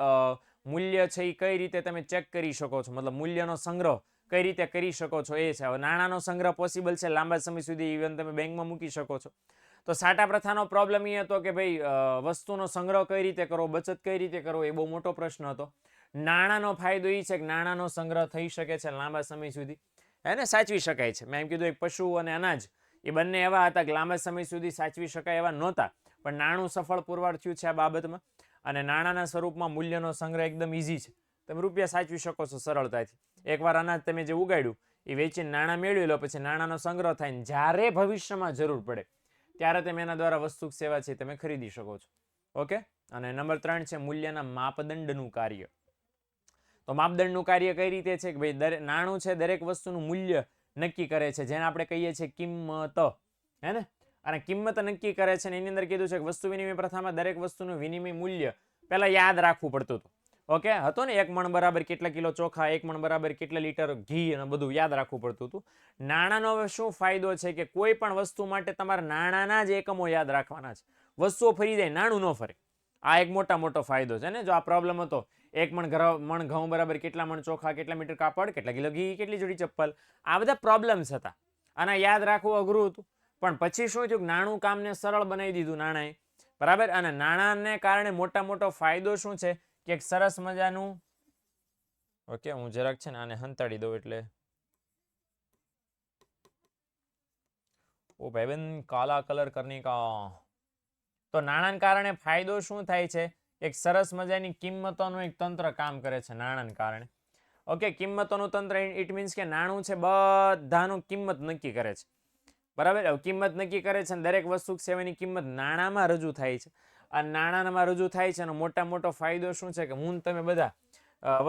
મૂલ્ય છે એ કઈ રીતે તમે ચેક કરી શકો છો, મતલબ મૂલ્યનો સંગ્રહ કઈ રીતે કરી શકો છો એ છે. હવે નાણાંનો સંગ્રહ પોસિબલ છે લાંબા સમય સુધી, ઇવન તમે બેંકમાં મૂકી શકો છો. તો સાટા પ્રથાનો પ્રોબ્લેમ એ હતો કે ભાઈ વસ્તુનો સંગ્રહ કઈ રીતે કરવો, બચત કઈ રીતે કરવો, એ બહુ મોટો પ્રશ્ન હતો. નાણાંનો ફાયદો એ છે કે નાણાંનો સંગ્રહ થઈ શકે છે લાંબા સમય સુધી, એને સાચવી શકાય છે. મેં એમ કીધું એક પશુ અને અનાજ એ બંને એવા હતા કે લાંબા સમય સુધી સાચવી શકાય એવા નહોતા, પણ નાણું સફળ પુરવાર થયું છે આ બાબતમાં. અને નાણાંના સ્વરૂપમાં મૂલ્યનો સંગ્રહ એકદમ ઇઝી છે. તમે રૂપિયા સાચવી શકો છો સરળતાથી. એકવાર અનાજ તમે જે ઉગાડ્યું એ વેચીને નાણાં મેળવી લો, પછી નાણાંનો સંગ્રહ થાય, જ્યારે ભવિષ્યમાં જરૂર પડે ત્યારે તમે એના દ્વારા વસ્તુ સેવા છે તમે ખરીદી શકો છો. ઓકે, અને નંબર 3 છે મૂલ્યના માપદંડનું કાર્ય. તો માપદંડનું કાર્ય કઈ રીતે છે કે ભાઈ નાણું છે દરેક વસ્તુનું મૂલ્ય નક્કી કરે છે, જેને આપણે કહીએ છીએ કિંમત, હે ને? અને કિંમત નક્કી કરે છે. એની અંદર કીધું છે કે વસ્તુ વિનિમય પ્રથામાં દરેક વસ્તુનું વિનિમય મૂલ્ય પહેલા યાદ રાખવું પડતું હતું. ઓકે, હતો ને 1 મણ બરાબર કેટલા કિલો ચોખા, 1 મણ બરાબર કેટલા લીટર ઘી, અને બધું યાદ રાખવું પડતું હતું. નાણાંનો હવે શું ફાયદો છે કે કોઈ પણ વસ્તુ માટે તમારે નાણાંના જ એકમો યાદ રાખવાના છે. વસ્તુઓ ફરી જાય, નાણું ન ફરે. આ એક મોટો ફાયદો છે ને. જો આ પ્રોબ્લેમ હતો 1 મણ ઘઉં બરાબર કેટલા મણ ચોખા, કેટલા મીટર કાપડ, કેટલા કિલો ઘી, કેટલી જોડી ચપ્પલ, આ બધા પ્રોબ્લેમ્સ હતા. આના યાદ રાખવું અઘરું હતું. પણ પછી શું થયું? નાણું કામને સરળ બનાવી દીધું નાણાંએ, બરાબર. અને નાણાંને કારણે મોટો ફાયદો શું છે કે એક સરસ મજાનું, ઓકે, હું જરાક છે ને આને હંતાડી દઉં એટલે, ઓ ભાઈબંધ કાલા કલર કરની કા. તો નાણાંને કારણે ફાયદો શું થાય છે? એક સરસ મજાની કિંમતોનું એક તંત્ર કામ કરે છે નાણાંને કારણે. ઓકે, કિંમતોનું તંત્ર ઇટ મીન્સ કે નાણું છે બધાનું કિંમત નક્કી કરે છે, બરાબર. કિંમત નક્કી કરે છે અને દરેક વસ્તુ સેવાની કિંમત નાણાંમાં રજૂ થાય છે. આ નાણાંમાં રજૂ થાય છે અને મોટો ફાયદો શું છે કે હું તમે બધા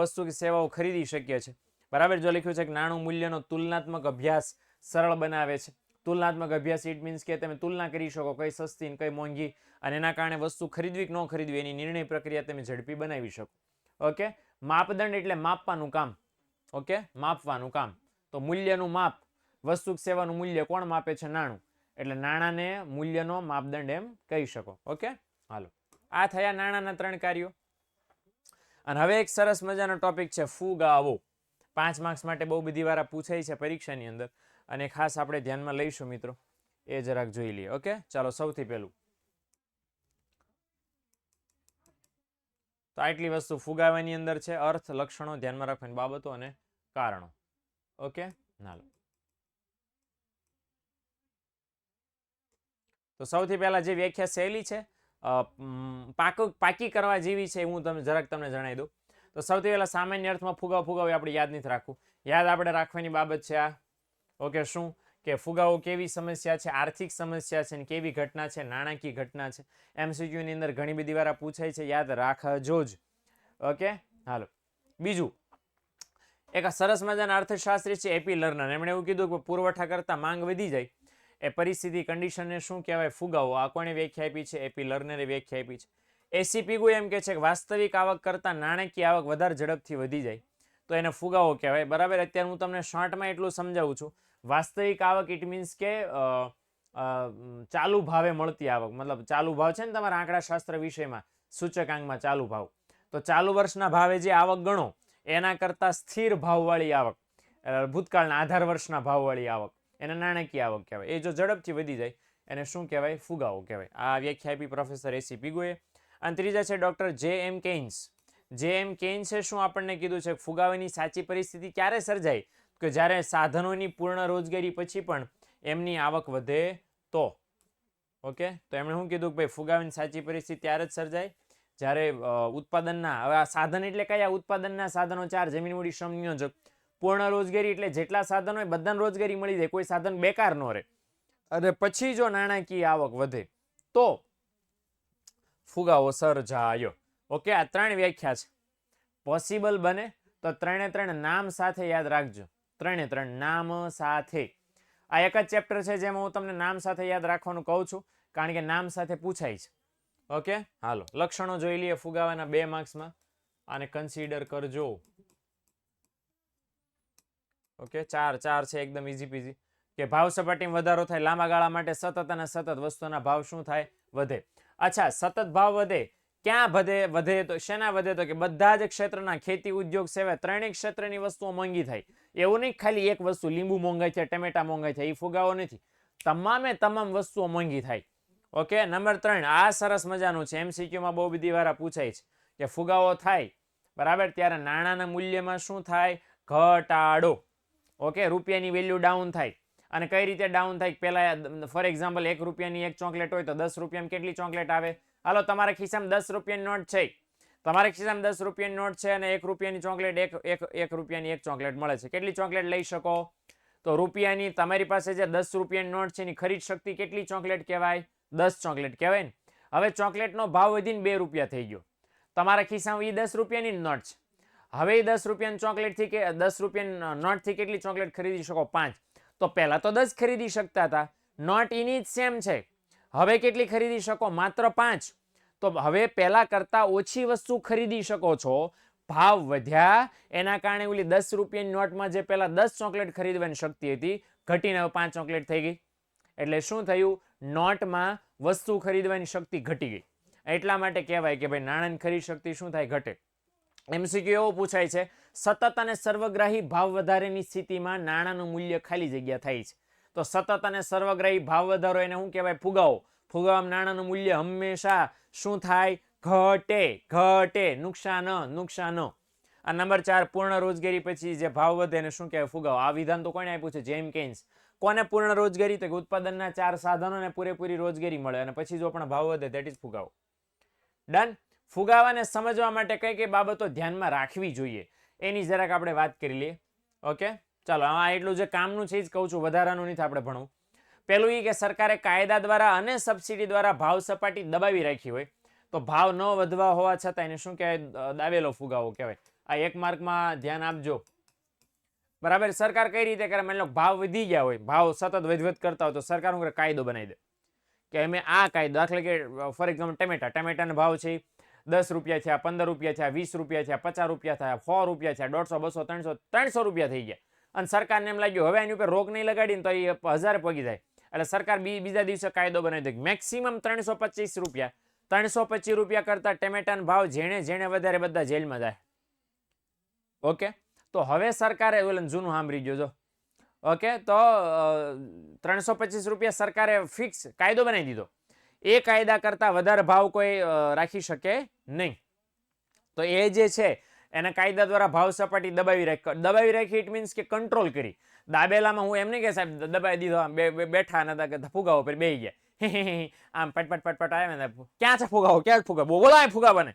વસ્તુ કે સેવાઓ ખરીદી શકીએ છીએ, બરાબર. જો લખ્યું છે કે નાણું મૂલ્યનો તુલનાત્મક અભ્યાસ સરળ બનાવે છે. તુલનાત્મક અભ્યાસ ઇટ મીન્સ કે તમે તુલના કરી શકો કઈ સસ્તી ને કઈ મોંઘી, અને એના કારણે વસ્તુ ખરીદવી કે ન ખરીદવી એની નિર્ણય પ્રક્રિયા તમે ઝડપી બનાવી શકો. ઓકે, માપદંડ એટલે માપવાનું કામ. ઓકે, માપવાનું કામ. તો મૂલ્યનું માપ, વસ્તુ સેવાનું મૂલ્ય કોણ માપે છે? નાણું. એટલે નાણાંને મૂલ્યનો માપદંડ એમ કહી શકો. ઓકે, હાલો. આ થયા નાણાંના 3 કાર્યો. અને હવે એક સરસ મજાનો ટોપિક છે ફુગાવો. 5 માર્ક્સ માટે બહુ બધી વાર પૂછાય છે પરીક્ષાની અંદર, અને ખાસ આપણે ધ્યાનમાં લઈશું મિત્રો, એ જરાક જોઈ લઈએ. ઓકે, ચાલો. સૌથી પહેલું તો આટલી વસ્તુ ફુગાવાની અંદર છે: અર્થ, લક્ષણો, ધ્યાનમાં રાખવાની બાબતો અને કારણો. ઓકે, હાલો. તો સૌથી પહેલા જે વ્યાખ્યા સહેલી છે, પાકી કરવા જેવી છે, હું તમને જણાવી દઉં. તો સૌથી પહેલા સામાન્ય અર્થમાં ફુગાવો આપણે યાદ નથી રાખવું. યાદ આપણે રાખવાની બાબત છે આ. ઓકે, શું કે ફુગાવો કેવી સમસ્યા છે, આર્થિક સમસ્યા છે, ને કેવી ઘટના છે, નાણાકીય ઘટના છે. MCQ ની અંદર ઘણી બધી વાર પૂછાય છે, યાદ રાખજો જ. ઓકે, હાલો. બીજું એક સરસ મજાના અર્થશાસ્ત્રી છે એપી લર્નર. એમણે એવું કીધું કે પુરવઠા કરતા માંગ વધી જાય એ પરિસ્થિતિ કન્ડિશનને શું કહેવાય? ફુગાવો. આ કોણે વ્યાખ્યા આપી છે? એપી લર્નરે વ્યાખ્યા આપી છે. એસી પીગુ એમ કે છે કે વાસ્તવિક આવક કરતા નાણાકીય આવક વધારે ઝડપથી વધી જાય તો એને ફુગાવો કહેવાય. બરાબર. અત્યારે હું તમને શોર્ટમાં એટલું સમજાવું છું. વાસ્તવિક આવક ઇટ મીન્સ કે ચાલુ ભાવે મળતી આવક, મતલબ ચાલુ ભાવ છે ને તમારા આંકડાશાસ્ત્ર વિષયમાં સૂચકાંકમાં ચાલુ ભાવ, તો ચાલુ વર્ષના ભાવે જે આવક ગણો એના કરતા સ્થિર ભાવવાળી આવક, ભૂતકાળના આધાર વર્ષના ભાવવાળી આવક, એને નાણાકીય આવક કહેવાય. એ જો ઝડપથી વધી જાય એને શું કહેવાય? ફુગાવો કહેવાય. આ વ્યાખ્યા આપી પ્રોફેસર એસી પીગુએ. અને ત્રીજા છે ડોક્ટર જે.એમ. કેઇન્સ. જે.એમ. કેઇન્સે શું આપણને કીધું છે? ફુગાવાની સાચી પરિસ્થિતિ ક્યારે સર્જાય? કે જ્યારે સાધનોની પૂર્ણ રોજગારી પછી પણ એમની આવક વધે તો. ઓકે, તો એમણે શું કીધું કે ભાઈ ફુગાવાની સાચી પરિસ્થિતિ ત્યારે જ સર્જાય જ્યારે ઉત્પાદનના, હવે આ સાધન એટલે કયા? ઉત્પાદનના સાધનો 4, જમીન મૂડી શ્રમ નિયોજક. પૂર્ણ રોજગારી એટલે જેટલા સાધનો હોય બધાને રોજગારી મળી જાય, કોઈ સાધન બેકાર ન રહે. અને પછી જો નાણાકીય આવક વધે તો ફુગાવો સર્જાયો. ઓકે, આ 3 વ્યાખ્યા છે. પોસિબલ બને તો 3 નામ સાથે યાદ રાખજો. 3 નામ સાથે. આ એક જ ચેપ્ટર છે જેમાં હું તમને નામ સાથે યાદ રાખવાનું કહું છું, કારણ કે નામ સાથે પૂછાય છે. ઓકે, હાલો. લક્ષણો જોઈ લઈએ ફુગાવાના 2 માર્ક્સમાં, આને કન્સિડર કરજો. ઓકે, 4 છે, એકદમ ઈઝી પીઝી. કે ભાવ સપાટીમાં વધારો થાય લાંબા ગાળા માટે સતત અને સતત વસ્તુના ભાવ શું થાય? વધે. અચ્છા, સતત ભાવ વધે ક્યાં વધે તો શેના વધે? તો કે બધા જ ક્ષેત્રના, ખેતી, ઉદ્યોગ, સેવા, 3 ક્ષેત્રની વસ્તુઓ મોંઘી થાય. એવું નહીં ખાલી એક વસ્તુ, લીંબુ મોંઘાઈ છે, ટમેટા મોંઘાઈ થાય, એ ફુગાવો નથી. તમામે તમામ વસ્તુઓ મોંઘી થાય. ઓકે, નંબર 3 આ સરસ મજાનું છે, MCQ માં બહુ બધી વાર પૂછાય છે કે ફુગાવો થાય બરાબર ત્યારે નાણાંના મૂલ્યમાં શું થાય? ઘટાડો. ઓકે, રૂપિયાની વેલ્યુ ડાઉન થાય. અને કઈ રીતે ડાઉન થાય? પહેલા ફોર એક્ઝામ્પલ 1 રૂપિયાની એક ચોકલેટ હોય તો 10 રૂપિયામાં કેટલી ચોકલેટ આવે? હાલો, તમારા ખિસ્સામાં 10 રૂપિયાની નોટ છે, તમારા ખિસ્સામાં 10 રૂપિયાની નોટ છે અને 1 રૂપિયાની ચોકલેટ, એક રૂપિયાની એક ચોકલેટ મળે છે. કેટલી ચોકલેટ લઈ શકો? તો રૂપિયાની તમારી પાસે જે 10 રૂપિયાની નોટ છે એની ખરીદ શક્તિ કેટલી ચોકલેટ કહેવાય? 10 ચોકલેટ કહેવાય ને. હવે ચોકલેટનો ભાવ વધીને 2 રૂપિયા થઈ ગયો, તમારા ખિસ્સામાં એ 10 રૂપિયાની જ નોટ છે. હવે 10 રૂપિયાની ચોકલેટથી કે 10 રૂપિયાની નોટથી કેટલી ચોકલેટ ખરીદી શકો? 5. તો પહેલા તો 10 ખરીદી શકતા હતા, નોટ એની જ સેમ છે. હવે કેટલી ખરીદી શકો? માત્ર 5. તો હવે પહેલા કરતા ઓછી વસ્તુ ખરીદી શકો છો. ભાવ વધ્યા એના કારણે ઓલી 10 રૂપિયાની નોટમાં જે પહેલા 10 ચોકલેટ ખરીદવાની શક્તિ હતી ઘટીને હવે 5 ચોકલેટ થઈ ગઈ. એટલે શું થયું? નોટમાં વસ્તુ ખરીદવાની શક્તિ ઘટી ગઈ. એટલા માટે કહેવાય કે ભાઈ નાણાંની ખરીદ શક્તિ શું થાય? ઘટે. MCQ એવો પૂછાય છે, સતત અને સર્વગ્રાહી ભાવ વધારેની સ્થિતિમાં નાણાંનું મૂલ્ય ખાલી જગ્યા થાય છે. તો સતત અને સર્વગ્રાહી ભાવ વધારો એને શું કહેવાય? ફુગાવો. ફુગાવામાં નાણાંનું મૂલ્ય હંમેશા શું થાય? ઘટે. નુકસાન. આ નંબર 4 પૂર્ણ રોજગારી પછી જે ભાવ વધે એને શું કહેવાય? ફુગાવો. આ વિધાન તો કોણે આપ્યું છે? જેમ કેન્સ. કોને પૂર્ણ રોજગારી? તો કે ઉત્પાદનના 4 સાધનોને પૂરેપૂરી રોજગારી મળે અને પછી જો પણ ભાવ વધે દેટ ઇઝ ફુગાવો. ડન. ફુગાવાને સમજવા માટે કઈ કઈ બાબતો ધ્યાનમાં રાખવી જોઈએ એની જરાક આપણે વાત કરી લઈએ. ઓકે, ચાલો. આ એટલું જે કામનું છે જ કહું છું, વધારાનું નથી આપણે ભણવું. પેલું એ કે સરકારે કાયદા દ્વારા અને સબસિડી દ્વારા ભાવ સપાટી દબાવી રાખી હોય તો ભાવ ન વધવા હોવા છતાં એને શું કહેવાય? દાવેલો ફુગાવો કહેવાય. આ 1 માર્કમાં ધ્યાન આપજો. બરાબર. સરકાર કઈ રીતે કરે? માની લો ભાવ વધી ગયા હોય, ભાવ સતત વધઘટ કરતા હોય તો સરકાર શું કરે? કાયદો બનાવી દે કે અમે આ કાયદો, દાખલા કે ફોર એક્ઝામ્પલ ટમેટાનો ભાવ છે 10 રૂપિયા થયા, 15 રૂપિયા થયા, 20 રૂપિયા થયા, 50 રૂપિયા થયા, 100 રૂપિયા થયા, 150, 200, 300 રૂપિયા થઈ ગયા. અને સરકારને એમ લાગ્યું હવે એની ઉપર રોક નહીં લગાડીને તો એ 1000 પગી જાય. એટલે સરકાર બીજા દિવસે કાયદો બનાવી દે મેક્સિમમ 325 રૂપિયા. 325 રૂપિયા કરતા ટમેટાનો ભાવ જેણે વધારે બધા જેલમાં જાય. ઓકે, તો હવે સરકારે જૂનું સાંભળી ગયો જો. ઓકે, તો 325 રૂપિયા સરકારે ફિક્સ કાયદો બનાવી દીધો. એ કાયદા કરતા વધારે ભાવ કોઈ રાખી શકે નહીં. તો એ જે છે એને કાયદા દ્વારા ભાવ સપાટી દબાવી રાખી ઇટ મીન્સ કે કંટ્રોલ કરી. દાબેલામાં હું એમ નહીં કે સાહેબ દબાવી દીધો, બેઠા નતા ફુગાવો પર બેહી ગયા, આમ પટપટ આવે ને ક્યાં છે ફુગાવો? ક્યાં ફુગાવો? બોલાય ફુગાવા ને.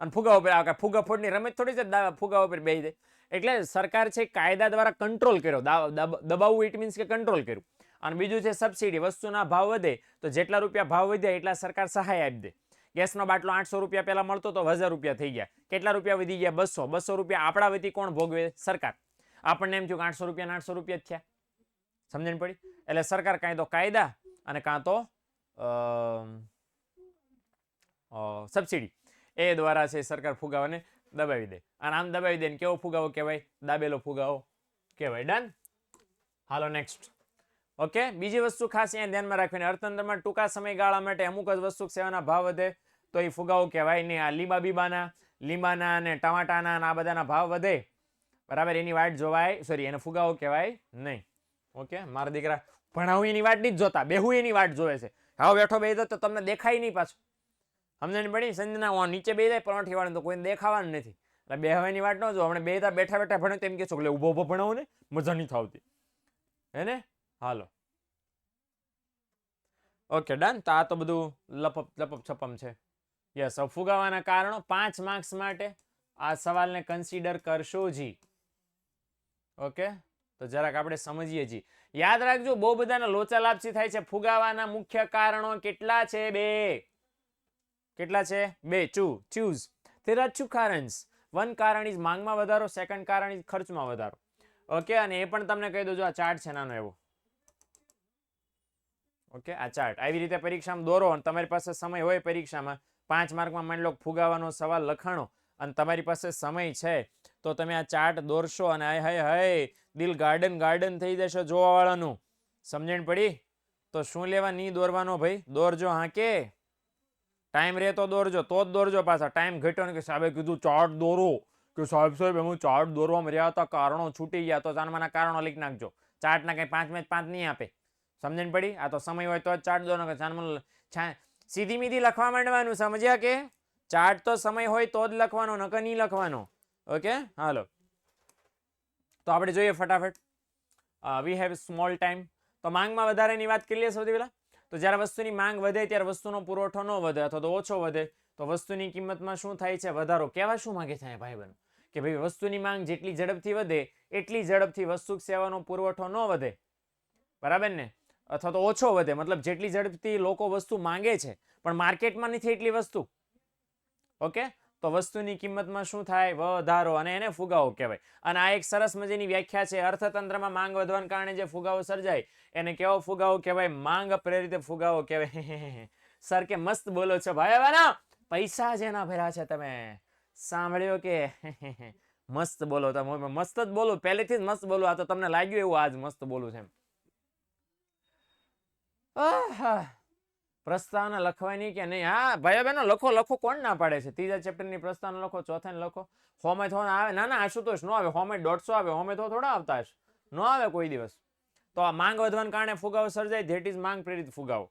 અને ફુગાવો પર ફુગા ફોડની રમત થોડી છે ફુગાવો પર બેહી જાય. એટલે સરકાર છે કાયદા દ્વારા કંટ્રોલ કર્યો. દબાવવું ઇટ મીન્સ કે કંટ્રોલ કર્યું. અને બીજું છે સબસિડી. વસ્તુના ભાવ વધે તો જેટલા રૂપિયા ભાવ વધ્યા એટલા સરકાર સહાય આપી દે. ગેસનો બાટલો 800 રૂપિયા પહેલા મળતો તો 1000 રૂપિયા થઈ ગયા. કેટલા રૂપિયા વધી ગયા? 200 રૂપિયા આપણા વતી કોણ ભોગવે? સરકાર. આપણને એમ થયું કે 800 રૂપિયા 800 રૂપિયા જ થયા. સમજણ પડી? એટલે સરકાર કાં તો કાયદા અને કાં તો સબસિડી એ દ્વારા છે સરકાર ફુગાવાને દબાવી દે. અને આમ દબાવી દે ને કેવો ફુગાવો કહેવાય? દાબેલો ફુગાવો કહેવાય. ડન. હાલો નેક્સ્ટ. ઓકે, બીજી વસ્તુ ખાસ અહીંયા ધ્યાનમાં રાખવાની, અર્થતંત્રમાં ટૂંકા સમયગાળા માટે અમુક જ વસ્તુ સેવાના ભાવ વધે તો એ ફુગાવો કહેવાય નહીં. આ લીંબાના અને ટમાટાના આ બધાના ભાવ વધે, બરાબર, એની વાટ જોવાય, સોરી, એને ફુગાવો કહેવાય નહીં. ઓકે, મારા દીકરા ભણાવું એની વાટ નહીં જોતા, બેહું એની વાટ જોવે છે. હાવ બેઠો બેહી તો તમને દેખાય નહીં પાછું. સમજણ પડી? સંજના નીચે બેહી જાય પરોઠી વાળા તો કોઈને દેખાવાનું નથી. એટલે બેહવાની વાટ ન જો. આપણે બેઠા બેઠા ભણે તેમ કહેશો એટલે ઊભો ઊભો ભણાવું ને મજા નહીં થાવતી, હે ને? હાલો, ઓકે, ડન. તો આ તો બધું લપપ છપમ છે. યસ, ફુગાવાના કારણો 5 માર્ક્સ માટે આ સવાલને કન્સિડર કરશો જી. ઓકે, તો જરાક આપણે સમજીએ જી. યાદ રાખજો, બહુ બધાના લોચા લાપસી થાય છે. ફુગાવાના મુખ્ય કારણો કેટલા છે? 2. કેટલા છે? 2. ચૂઝ. there are 2 કારણ્સ. વન કારણ ઇઝ માંગમાં વધારો, સેકન્ડ કારણ ઇઝ ખર્ચમાં વધારો. ઓકે, અને એ પણ તમને કહી દો, જો આ ચાર્ટ છે નાનો એવો. ઓકે, આ ચાર્ટ આવી રીતે પરીક્ષામાં દોરો અને તમારી પાસે સમય હોય પરીક્ષામાં 5 માર્કમાં માની લો ફુગાવાનો સવાલ લખાણો અને તમારી પાસે સમય છે તો તમે આ ચાર્ટ દોરશો અને હાય દિલ ગાર્ડન થઈ જશે જોવા વાળાનું. સમજણ પડી? તો શું લેવા નહીં દોરવાનો ભાઈ? દોરજો. હા, કે ટાઈમ રહે તો દોરજો, તો જ દોરજો. પાછા ટાઈમ ઘટ્યો ને કે સાહેબે કીધું ચાર્ટ દોરો, કે સાહેબ હું ચાર્ટ દોરવામાં રહ્યા હતા, કારણો છૂટી ગયા, તો ચારમાના કારણો લીખ નાખજો. ચાર્ટના કંઈ 5 નહીં આપે. સમજણ પડી? આ તો સમય હોય તો જ ચાર્ટ દોરો. સીધી મીધી લખવા માંડવાનું, સમજ્યા? કે ચાર્ટ તો સમય હોય તો જ લખવાનો, નકર નહીં લખવાનો. ઓકે, હાલો, તો આપણે જોઈએ ફટાફટ. We have small time. તો માંગમાં વધારાની વાત કરી લઈએ સૌથી પહેલા. તો જ્યારે વસ્તુની માંગ વધે ત્યારે વસ્તુનો પુરવઠો ન વધે અથવા તો ઓછો વધે તો વસ્તુની કિંમતમાં શું થાય છે? વધારો. કહેવા શું માંગે છે ભાઈ બહેનો? કે ભાઈ વસ્તુની માંગ જેટલી ઝડપથી વધે એટલી ઝડપથી વસ્તુ સેવાનો પુરવઠો ન વધે, બરાબર ને? અથવા તો ઓછો વધે, મતલબ જેટલી ઝડપથી લોકો વસ્તુ માંગે છે પણ માર્કેટમાં નથી એટલી વસ્તુ. ઓકે, તો વસ્તુની કિંમતમાં શું થાય? વધારો, અને એને ફુગાવો કહેવાય. અને આ એક સરસ મજાની વ્યાખ્યા છે. અર્થતંત્રમાં માંગ વધવાને કારણે જે ફુગાવો સર્જાય એને કેવો ફુગાવો કહેવાય? માંગ પ્રેરિત ફુગાવો કહેવાય. સર કે મસ્ત બોલો છો ભાઈ, બહેનો પૈસા જેના ભર્યા છે તમે સાંભળ્યો કે? મસ્ત બોલો તમે, મસ્ત જ બોલો, પહેલેથી જ મસ્ત બોલો. આ તો તમને લાગ્યું એવું આજ મસ્ત બોલું છે એમ. પ્રસ્તાવના લખવાની કે નહીં? હા ભાઈ બહેનો, લખો, કોણ ના પાડે છે? 3જા ચેપ્ટરની પ્રસ્તાવના લખો, 4થાને લખો. હોમે થોડા આવે? ના આશુતોષ નો આવે. હોમે 150 આવે, હોમે તો થોડા આવતા હશે, નો આવે કોઈ દિવસ. તો આ માંગ વધવાને કારણે ફુગાવો સર્જાય, ધેટ ઇઝ માંગ પ્રેરિત ફુગાવો.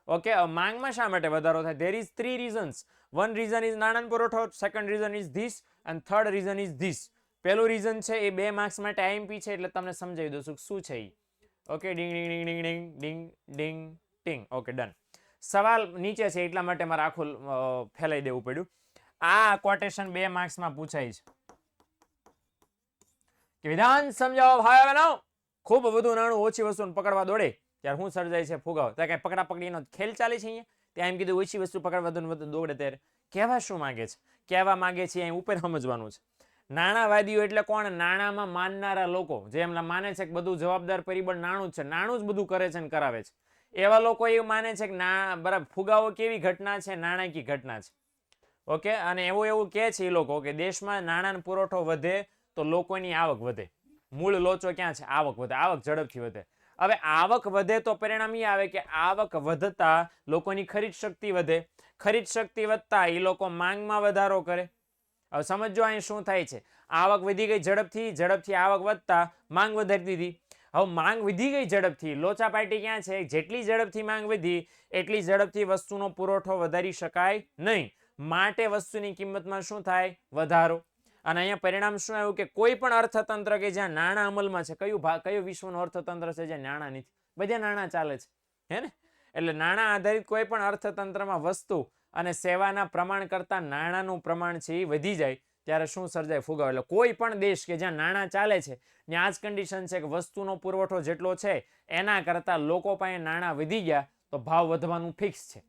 ઓકે, માંગમાં શા માટે વધારો થાય? There is 3 reasons. One reason is નાણાં પુરવઠો, second reason is this, and third reason is this. પહેલું રીઝન છે એ 2 માર્ક્સ માટે આઈએમપી છે એટલે તમને સમજાવી દઉં શું છે એ. Okay, ding ding ding ding ding ding ding ting. Okay, done. સવાલ નીચે છે એટલા માટે મારે આખું ફેલાઈ દેવું પડ્યું. આ કોટેશન 2 માર્ક્સમાં પૂછાય છે કે વિધાન સમજાવો ભાઈ બહેનો. ખૂબ વધુ નાણું ઓછી વસ્તુને પકડવા દોડે ત્યારે શું સર્જાય છે? ફુગાવો. ત્યાં કઈ પકડા પકડીનો ખેલ ચાલે છે અહીંયા? ત્યાં એમ કીધું ઓછી વસ્તુ પકડવા વધુ દોડે ત્યારે કહેવા શું માંગે છે? કહેવા માંગે છે અહીં ઉપર સમજવાનું છે. નાણાવાદીઓ એટલે કોણ? નાણામાં માનનારા લોકો, જે એમના માને છે કે બધું જવાબદાર પરિબળ નાણું જ છે, નાણું જ બધું કરે છે અને કરાવે છે. એવા લોકો એવું માને છે કે બરાબર ફુગાવો કેવી ઘટના છે? નાણાકીય ઘટના છે. ઓકે, અને એવું કહે છે એ લોકો કે દેશમાં નાણાંનો પુરવઠો વધે તો લોકોની આવક વધે. મૂળ લોચો ક્યાં છે? આવક વધે. આવક ઝડપથી વધે. હવે આવક વધે તો પરિણામ એ આવે કે આવક વધતા લોકોની ખરીદ શક્તિ વધે. ખરીદ શક્તિ વધતા એ લોકો માંગમાં વધારો કરે. હવે સમજો અહીં શું થાય છે? આવક વધી ગઈ ઝડપથી આવક વધતા માંગ વધારી દીધી. હવે માંગ વધી ગઈ ઝડપથી, લોચા પાર્ટી ક્યાં છે? જેટલી ઝડપથી માંગ વધી એટલી ઝડપથી વસ્તુનો પુરવઠો વધારી શકાય નહીં, માટે વસ્તુની કિંમતમાં શું થાય? વધારો. અને અહીંયા પરિણામ શું આવ્યું કે કોઈ પણ અર્થતંત્ર કે જ્યાં નાણાં અમલમાં છે, કયું વિશ્વનું અર્થતંત્ર છે જ્યાં નાણાં નથી? બધે નાણાં ચાલે છે, હે ને? એટલે નાણાં આધારિત કોઈ પણ અર્થતંત્રમાં વસ્તુ અને સેવાના પ્રમાણ કરતા નાણાંનું પ્રમાણ છે એ વધી જાય ત્યારે શું સર્જાય? ફુગાવો. એટલે કોઈ પણ દેશ કે જ્યાં નાણાં ચાલે છે ત્યાં આ જ કન્ડિશન છે કે વસ્તુનો પુરવઠો જેટલો છે એના કરતાં લોકો પાસે નાણાં વધી ગયા તો ભાવ વધવાનું ફિક્સ છે.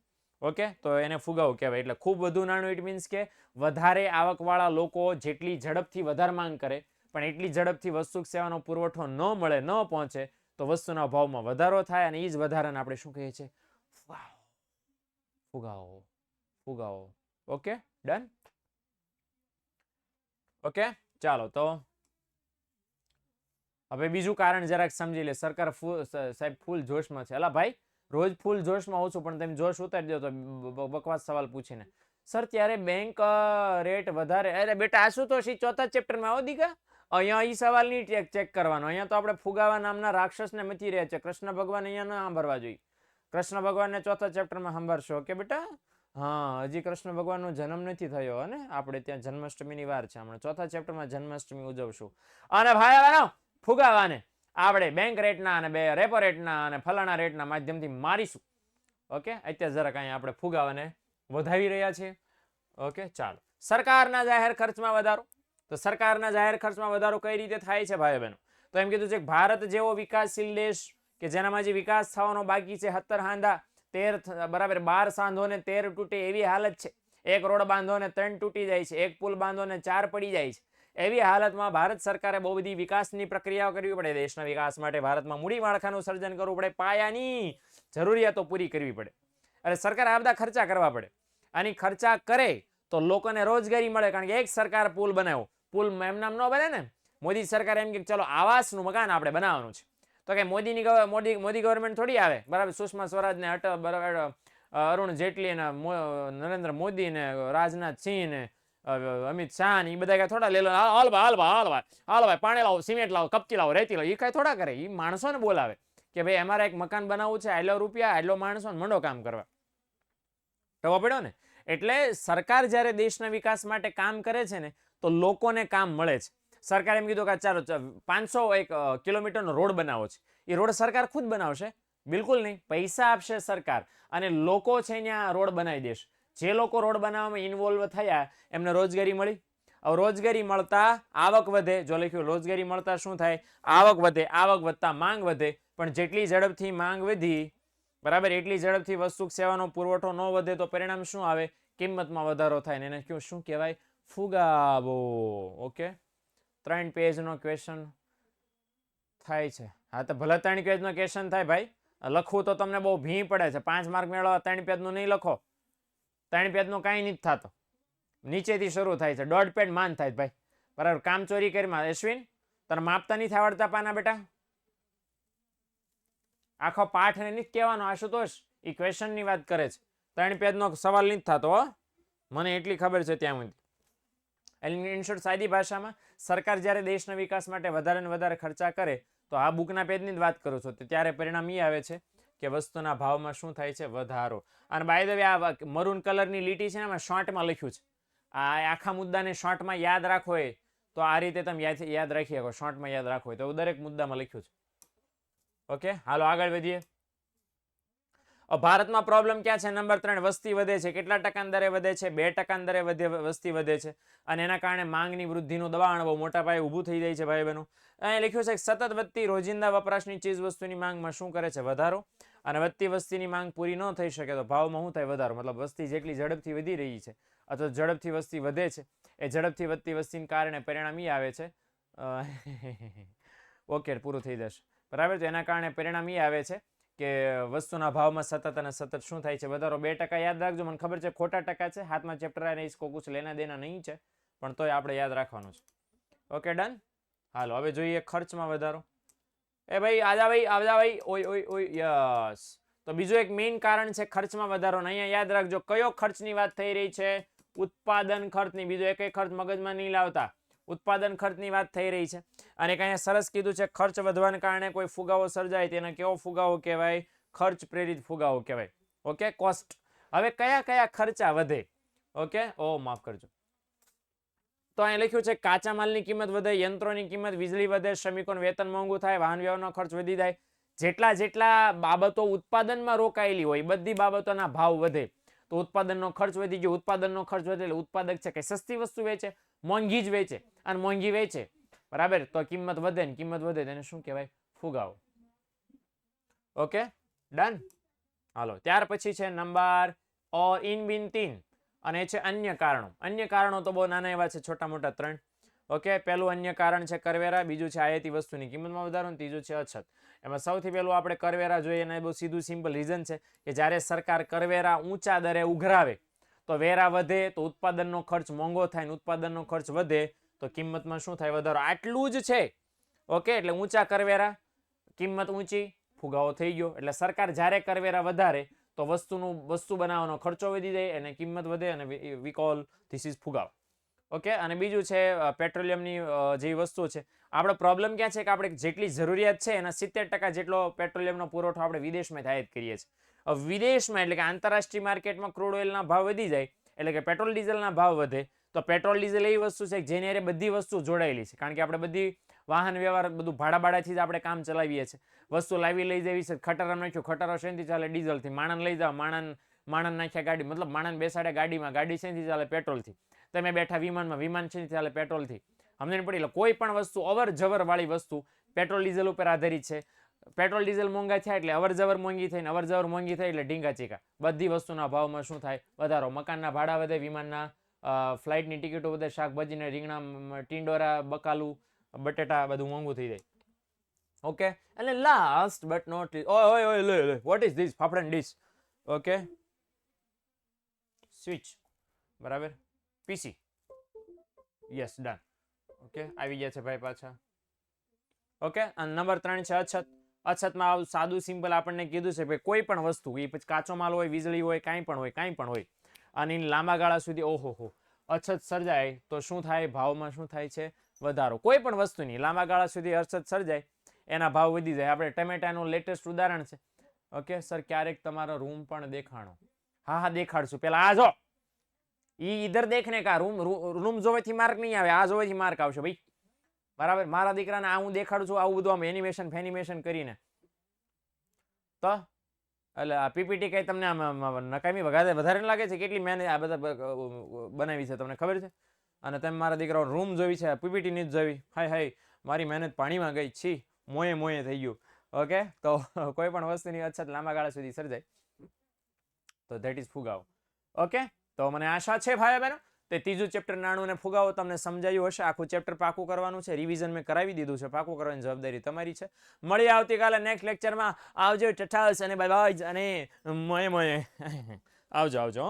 ઓકે, તો એને ફુગાવો કહેવાય. એટલે ખૂબ વધુ નાણું ઇટ મીન્સ કે વધારે આવકવાળા લોકો જેટલી ઝડપથી વધારે માંગ કરે પણ એટલી ઝડપથી વસ્તુ સેવાનો પુરવઠો ન મળે, ન પહોંચે તો વસ્તુના ભાવમાં વધારો થાય અને એ જ વધારાને આપણે શું કહીએ છીએ? ફુગાવો. ફુગાવો. ફુગાવો. Okay, done. ઓકે, ચાલો તો હવે બીજું કારણ જરાક સમજી લે. સરકાર સાહેબ ફૂલ જોશમાં છે. અલા ભાઈ, રોજ ફૂલ જોશમાં હોઉં છું પણ તમે જોશ ઉતારી દો તો બકવાસ સવાલ પૂછીને. સર ત્યારે બેંક રેટ વધારે. અરે બેટા આશુતોષ ચોથા ચેપ્ટરમાં આવો દીકા. અહીંયા એ સવાલ નહીં ચેક કરવાનો. અહીંયા તો આપણે ફુગાવા નામના રાક્ષસને મથી રહ્યા છે. કૃષ્ણ ભગવાન અહીંયા ન સાંભળવા જોઈએ. કૃષ્ણ ભગવાનને ચોથા ચેપ્ટરમાં સાંભળશો. ઓકે બેટા? હા, હજી કૃષ્ણ ભગવાનનો જન્મ નથી થયો અને આપણે ત્યાં જન્માષ્ટમીની વાર છે. હમણાં ચોથા ચેપ્ટરમાં જન્માષ્ટમી ઉજવશું. અને ભાઈ બહેનો, ફુગાવાને આપણે બેંક રેટના અને રેપો રેટના અને ફલાણા રેટના માધ્યમથી મારીશું. ઓકે, અત્યારે જરાક અહીંયા આપણે ફુગાવાને વધાવી રહ્યા છીએ. ઓકે, ચાલો. સરકારના જાહેર ખર્ચમાં વધારો. તો સરકારના જાહેર ખર્ચમાં વધારો કઈ રીતે થાય છે ભાઈ બહેનો? તો એમ કીધું છે કે ભારત જેવો વિકાસશીલ દેશ કે જેનામાં જે વિકાસ થવાનો બાકી છે 17 હાંધા 13 બરાબર 12 સાંધો ને 13 તૂટે એવી હાલત છે. એક રોડ બાંધો ને 3 તૂટી જાય છે. એક પુલ બાંધો ને 4 પડી જાય છે. એવી હાલતમાં ભારત સરકારે બહુ બધી વિકાસની પ્રક્રિયાઓ કરવી પડે. દેશના વિકાસ માટે ભારતમાં મૂડી માળખાનું સર્જન કરવું પડે. પાયાની જરૂરિયાતો પૂરી કરવી પડે. એટલે સરકાર આ બધા ખર્ચા કરવા પડે. આની ખર્ચા કરે તો લોકોને રોજગારી મળે. કારણ કે એક સરકાર પુલ બનાવ્યો, પુલ એમ નામ ન બને ને. મોદી સરકાર એમ કે ચલો આવાસનું મકાન આપણે બનાવવાનું છે તો કે મોદી ગવર્મેન્ટ થોડી આવે. બરાબર, સુષ્મા સ્વરાજ ને બરાબર અરુણ જેટલી ને નરેન્દ્ર મોદી ને રાજનાથ સિંહ ને અમિત શાહ ને એ બધા થોડા લે લો હાલ ભાઈ પાણી લાવો, સિમેન્ટ લાવો, કપચી લાવો, રેતી લાવો. એ કઈ થોડા કરે. એ માણસોને બોલાવે કે ભાઈ અમારે એક મકાન બનાવવું છે, આટલો રૂપિયા, આટલો માણસો, મંડો કામ કરવા. ખબર પડ્યો ને? એટલે સરકાર જ્યારે દેશના વિકાસ માટે કામ કરે છે ને તો લોકોને કામ મળે છે. સરકાર એમ કીધું કે ચાલો 500 કિલોમીટરનો રોડ બનાવો છે. એ રોડ સરકાર ખુદ બનાવશે? બિલકુલ નહીં. પૈસા આપશે સરકાર અને લોકો છે ત્યાં રોડ બનાવી દેશે. જે લોકો રોડ બનાવવામાં ઇન્વોલ્વ થયા એમને રોજગારી મળી. હવે રોજગારી મળતા આવક વધે. જો લખ્યું રોજગારી મળતા શું થાય? આવક વધે. આવક વધતા માંગ વધે. પણ જેટલી ઝડપથી માંગ વધી બરાબર એટલી ઝડપથી વસ્તુ સેવાનો પુરવઠો ન વધે તો પરિણામ શું આવે? કિંમતમાં વધારો થાય ને એને શું કહેવાય? ફુગાવો. ઓકે, 3 પેજનો ક્વેશ્ચન થાય છે. હા તો ભલે 3 પેજનો ક્વેશ્ચન થાય ભાઈ. લખવું તો તમને બહુ ભી પડે છે. 5 માર્ક મેળવવા 3 પેજનું નહીં લખો. 3 પેજનું કાંઈ નથી થતો. નીચેથી શરૂ થાય છે. 1.5 પેજ માન થાય ભાઈ. બરાબર, કામ ચોરી કરીમાં. અશ્વિન, તને માપતા નથી આવડતા પાના બેટા? આખો પાઠ ને નથી કહેવાનો આશુતોષ. એ ક્વેશ્ચનની વાત કરે છે. 3 પેજનો સવાલ નથી થતો. મને એટલી ખબર છે ત્યાં સુધી. ઇન શોર્ટ, સાદી ભાષામાં સરકાર જ્યારે દેશના વિકાસ માટે વધારે ને વધારે ખર્ચા કરે તો આ બુકના પેજની જ વાત કરું છું તો ત્યારે પરિણામ એ આવે છે કે વસ્તુના ભાવમાં શું થાય છે? વધારો. અને બાય ધ વે આ મરૂન કલરની લીટી છે ને એમાં શોર્ટમાં લખ્યું છે. આ આખા મુદ્દાને શોર્ટમાં યાદ રાખવો હોય તો આ રીતે તમે યાદ રાખી શકો. શોર્ટમાં યાદ રાખવો હોય તો દરેક મુદ્દામાં લખ્યું છે. ઓકે, હાલો આગળ વધીએ. ભારતમાં પ્રોબ્લેમ ક્યાં છે? નંબર 3, વસ્તી વધે છે. કેટલા ટકા દરે વધે છે? 2% દરે વસ્તી વધે છે અને એના કારણે માંગની વૃદ્ધિનું દબાણ બહુ મોટા પાયે ઊભું થઈ જાય છે ભાઈ બહેનો. અહીં લખ્યું છે કે સતત વધતી રોજિંદા વપરાશની ચીજ વસ્તુની માંગમાં શું કરે છે? વધારો. અને વધતી વસ્તીની માંગ પૂરી ન થઈ શકે તો ભાવમાં શું થાય? વધારો. મતલબ વસ્તી જેટલી ઝડપથી વધી રહી છે અથવા ઝડપથી વસ્તી વધે છે એ ઝડપથી વધતી વસ્તીને કારણે પરિણામ એ આવે છે ઓકે પૂરું થઈ જશે બરાબર. તો એના કારણે પરિણામ એ આવે છે કે વસ્તુના ભાવમાં સતત અને સતત શું થાય છે? વધારો. 2% યાદ રાખજો. મને ખબર છે ખોટા ટકા છે. હાથમાં ચેપ્ટર આ इसको कुछ લેના દેના નહીં છે પણ તોય આપણે યાદ રાખવાનું છે. Okay, done. હાલો હવે જોઈએ ખર્ચમાં વધારો. એ ભાઈ આજા ભાઈ ઓય યસ. તો બીજું એક મેઇન કારણ છે ખર્ચમાં વધારો. અહીંયા યાદ રાખજો કયો ખર્ચની વાત થઈ રહી છે? ઉત્પાદન ખર્ચની. બીજો એક ખર્ચ મગજમાં નહીં લાવતા. ઉત્પાદન ખર્ચની વાત થઈ રહી છે. અને કંઈ સરસ કીધું છે ખર્ચ વધવાને કારણે કોઈ ફુગાવો સર્જાય તેને કેવો ફુગાવો કહેવાય? ખર્ચ પ્રેરિત ફુગાવો કહેવાય. Okay, cost. હવે કયા કયા ખર્ચા વધે? ઓકે, માફ કરજો. તો અહીં લખ્યું છે કાચા માલની કિંમત વધે, યંત્રોની કિંમત, વીજળી વધે, શ્રમિકોનું વેતન મોંઘું થાય, વાહન વ્યવહારનો ખર્ચ વધી જાય. જેટલા બાબતો ઉત્પાદનમાં રોકાયેલી હોય બધી બાબતોના ભાવ વધે તો ઉત્પાદનનો ખર્ચ વધી ગયો. ઉત્પાદનનો ખર્ચ વધે એટલે ઉત્પાદક છે કે સસ્તી વસ્તુ વેચે, મોંઘી જ વેચે અને મોંઘી વેચે, બરાબર, તો કિંમત વધે ને કિંમત વધે તેને શું કહેવાય? ફુગાવો. Okay, done. હાલો, ત્યાર પછી છે નંબર ઇન બિન 3 અને છે અન્ય કારણો. અન્ય કારણો તો બહુ નાના એવા છે, છોટા મોટા 3. ઓકે, પહેલું અન્ય કારણ છે કરવેરા, બીજું છે આયાતી વસ્તુની કિંમતમાં વધારો, અને ત્રીજું છે અછત. એમાં સૌથી પહેલું આપણે કરવેરા જોઈએ, અને બહુ સીધું સિમ્પલ રીઝન છે કે જ્યારે સરકાર કરવેરા ઊંચા દરે ઉઘરાવે તો વેરા વધે, તો ઉત્પાદનનો ખર્ચ મોંઘો થાય, ને ઉત્પાદનનો ખર્ચ વધે તો કિંમતમાં શું થાય? વધારો. આટલું જ છે. ઓકે, એટલે ઊંચા કરવેરા, કિંમત ઊંચી, ફુગાવો થઈ ગયો. એટલે સરકાર જ્યારે કરવેરા વધારે તો વસ્તુ બનાવવાનો ખર્ચો વધી જાય અને કિંમત વધે, અને વી કોલ ધીસ ઇઝ ફુગાવો. ઓકે, અને બીજું છે પેટ્રોલિયમની જે વસ્તુ છે. આપણો પ્રોબ્લેમ ક્યાં છે કે આપણે જેટલી જરૂરિયાત છે એના 70% જેટલો પેટ્રોલિયમનો પુરવઠો આપણે વિદેશમાં આયાત કરીએ છીએ. વિદેશમાં એટલે કે આંતરરાષ્ટ્રીય માર્કેટમાં ક્રૂડ ઓઇલના ભાવ વધી જાય એટલે કે પેટ્રોલ ડીઝલના ભાવ વધે, તો પેટ્રોલ ડીઝલ એવી વસ્તુ છે કે જેની હારે બધી વસ્તુ જોડાયેલી છે, કારણ કે આપણે બધી વાહન વ્યવહાર બધું ભાડાથી જ આપણે કામ ચલાવીએ છીએ. વસ્તુ લાવી લઈ જવી છે, ખટારામાં નાખ્યું, ખટારો શેનથી ચાલે? ડીઝલથી. માણસ લઈ જાઓ, માણસ નાખ્યા ગાડી, મતલબ માણસ બેસાડે ગાડીમાં, ગાડી શેનથી ચાલે? પેટ્રોલથી. તમે બેઠા વિમાનમાં, વિમાન શેનથી ચાલે? પેટ્રોલથી. સમજણ પડી? એટલે કોઈ પણ વસ્તુ અવર જવર વાળી વસ્તુ પેટ્રોલ ડીઝલ ઉપર આધારિત છે. પેટ્રોલ ડીઝલ મોંઘા થયા એટલે અવર જવર મોંઘી થઈને, અવર જવર મોંઘી થઈ એટલે ઢીંગા ચીકા. બધી વસ્તુના ભાવમાં શું થાય? વધારો. મકાનના ભાડા વધે, વિમાનના ફ્લાઇટની ટિકિટો વધે, શાકભાજીને રીંગણા, ટીંડોરા, બકાલું, બટેટા બધું મોંઘું થઈ જાય. ઓકે, એટલે લાસ્ટ બટ નોટ ઓય what is this? Fafda dish. Okay, switch, બરાબર, પીસી. Yes, done. ઓકે, આવી ગયા છે ભાઈ પાછા. ઓકે, અને નંબર 3 છે અછત. અછતમાં સાદું સિમ્પલ આપણને કીધું છે ભાઈ કોઈ પણ વસ્તુ, એ પછી કાચો માલ હોય, વીજળી હોય, કાંઈ પણ હોય, અને લાંબા ગાળા સુધી ઓહો અછત સર્જાય તો શું થાય? ભાવમાં શું થાય છે? વધારો. કોઈ પણ વસ્તુની લાંબા ગાળા સુધી અછત સર્જાય એના ભાવ વધી જાય. આપણે ટમેટાનું લેટેસ્ટ ઉદાહરણ છે. ઓકે સર, ક્યારેક તમારો રૂમ પણ દેખાણો. હા દેખાડશું. પેલા આ જો, ઈધર દેખને કા રૂમ જોવેથી માર્ક નહીં આવે, આ જોવેથી માર્ક આવશે ભાઈ, બરાબર. મારા દીકરાને આ હું દેખાડું છું આવું બધું આમ એનિમેશન કરીને, તો એટલે આ પીપીટી કઈ તમને આમ નકામી વધારે લાગે છે? કેટલી મહેનત આ બધા બનાવી છે તમને ખબર છે? અને તમે મારા દીકરાઓ રૂમ જોવી છે, પીપીટી ની જ જોવી? હાય મારી મહેનત પાણીમાં ગઈ. છી, મોએ થઈ ગયું. ઓકે, તો કોઈ પણ વસ્તુની અછત લાંબા ગાળા સુધી સર્જાય તો ધેટ ઇઝ ફુગાવો. ઓકે, તો મને આશા છે ભાઈ બહેનો તે ત્રીજું ચેપ્ટર નાણું અને ફુગાવો તમને સમજાયું હશે. આખું ચેપ્ટર પાકું કરવાનું છે, રિવિઝન મેં કરાવી દીધું છે, પાકું કરવાની જવાબદારી તમારી છે. મળીએ આવતીકાલે નેક્સ્ટ લેક્ચરમાં. આવજો, ટટાસ અને બાય બાય અને મોએ આવજો આવજો.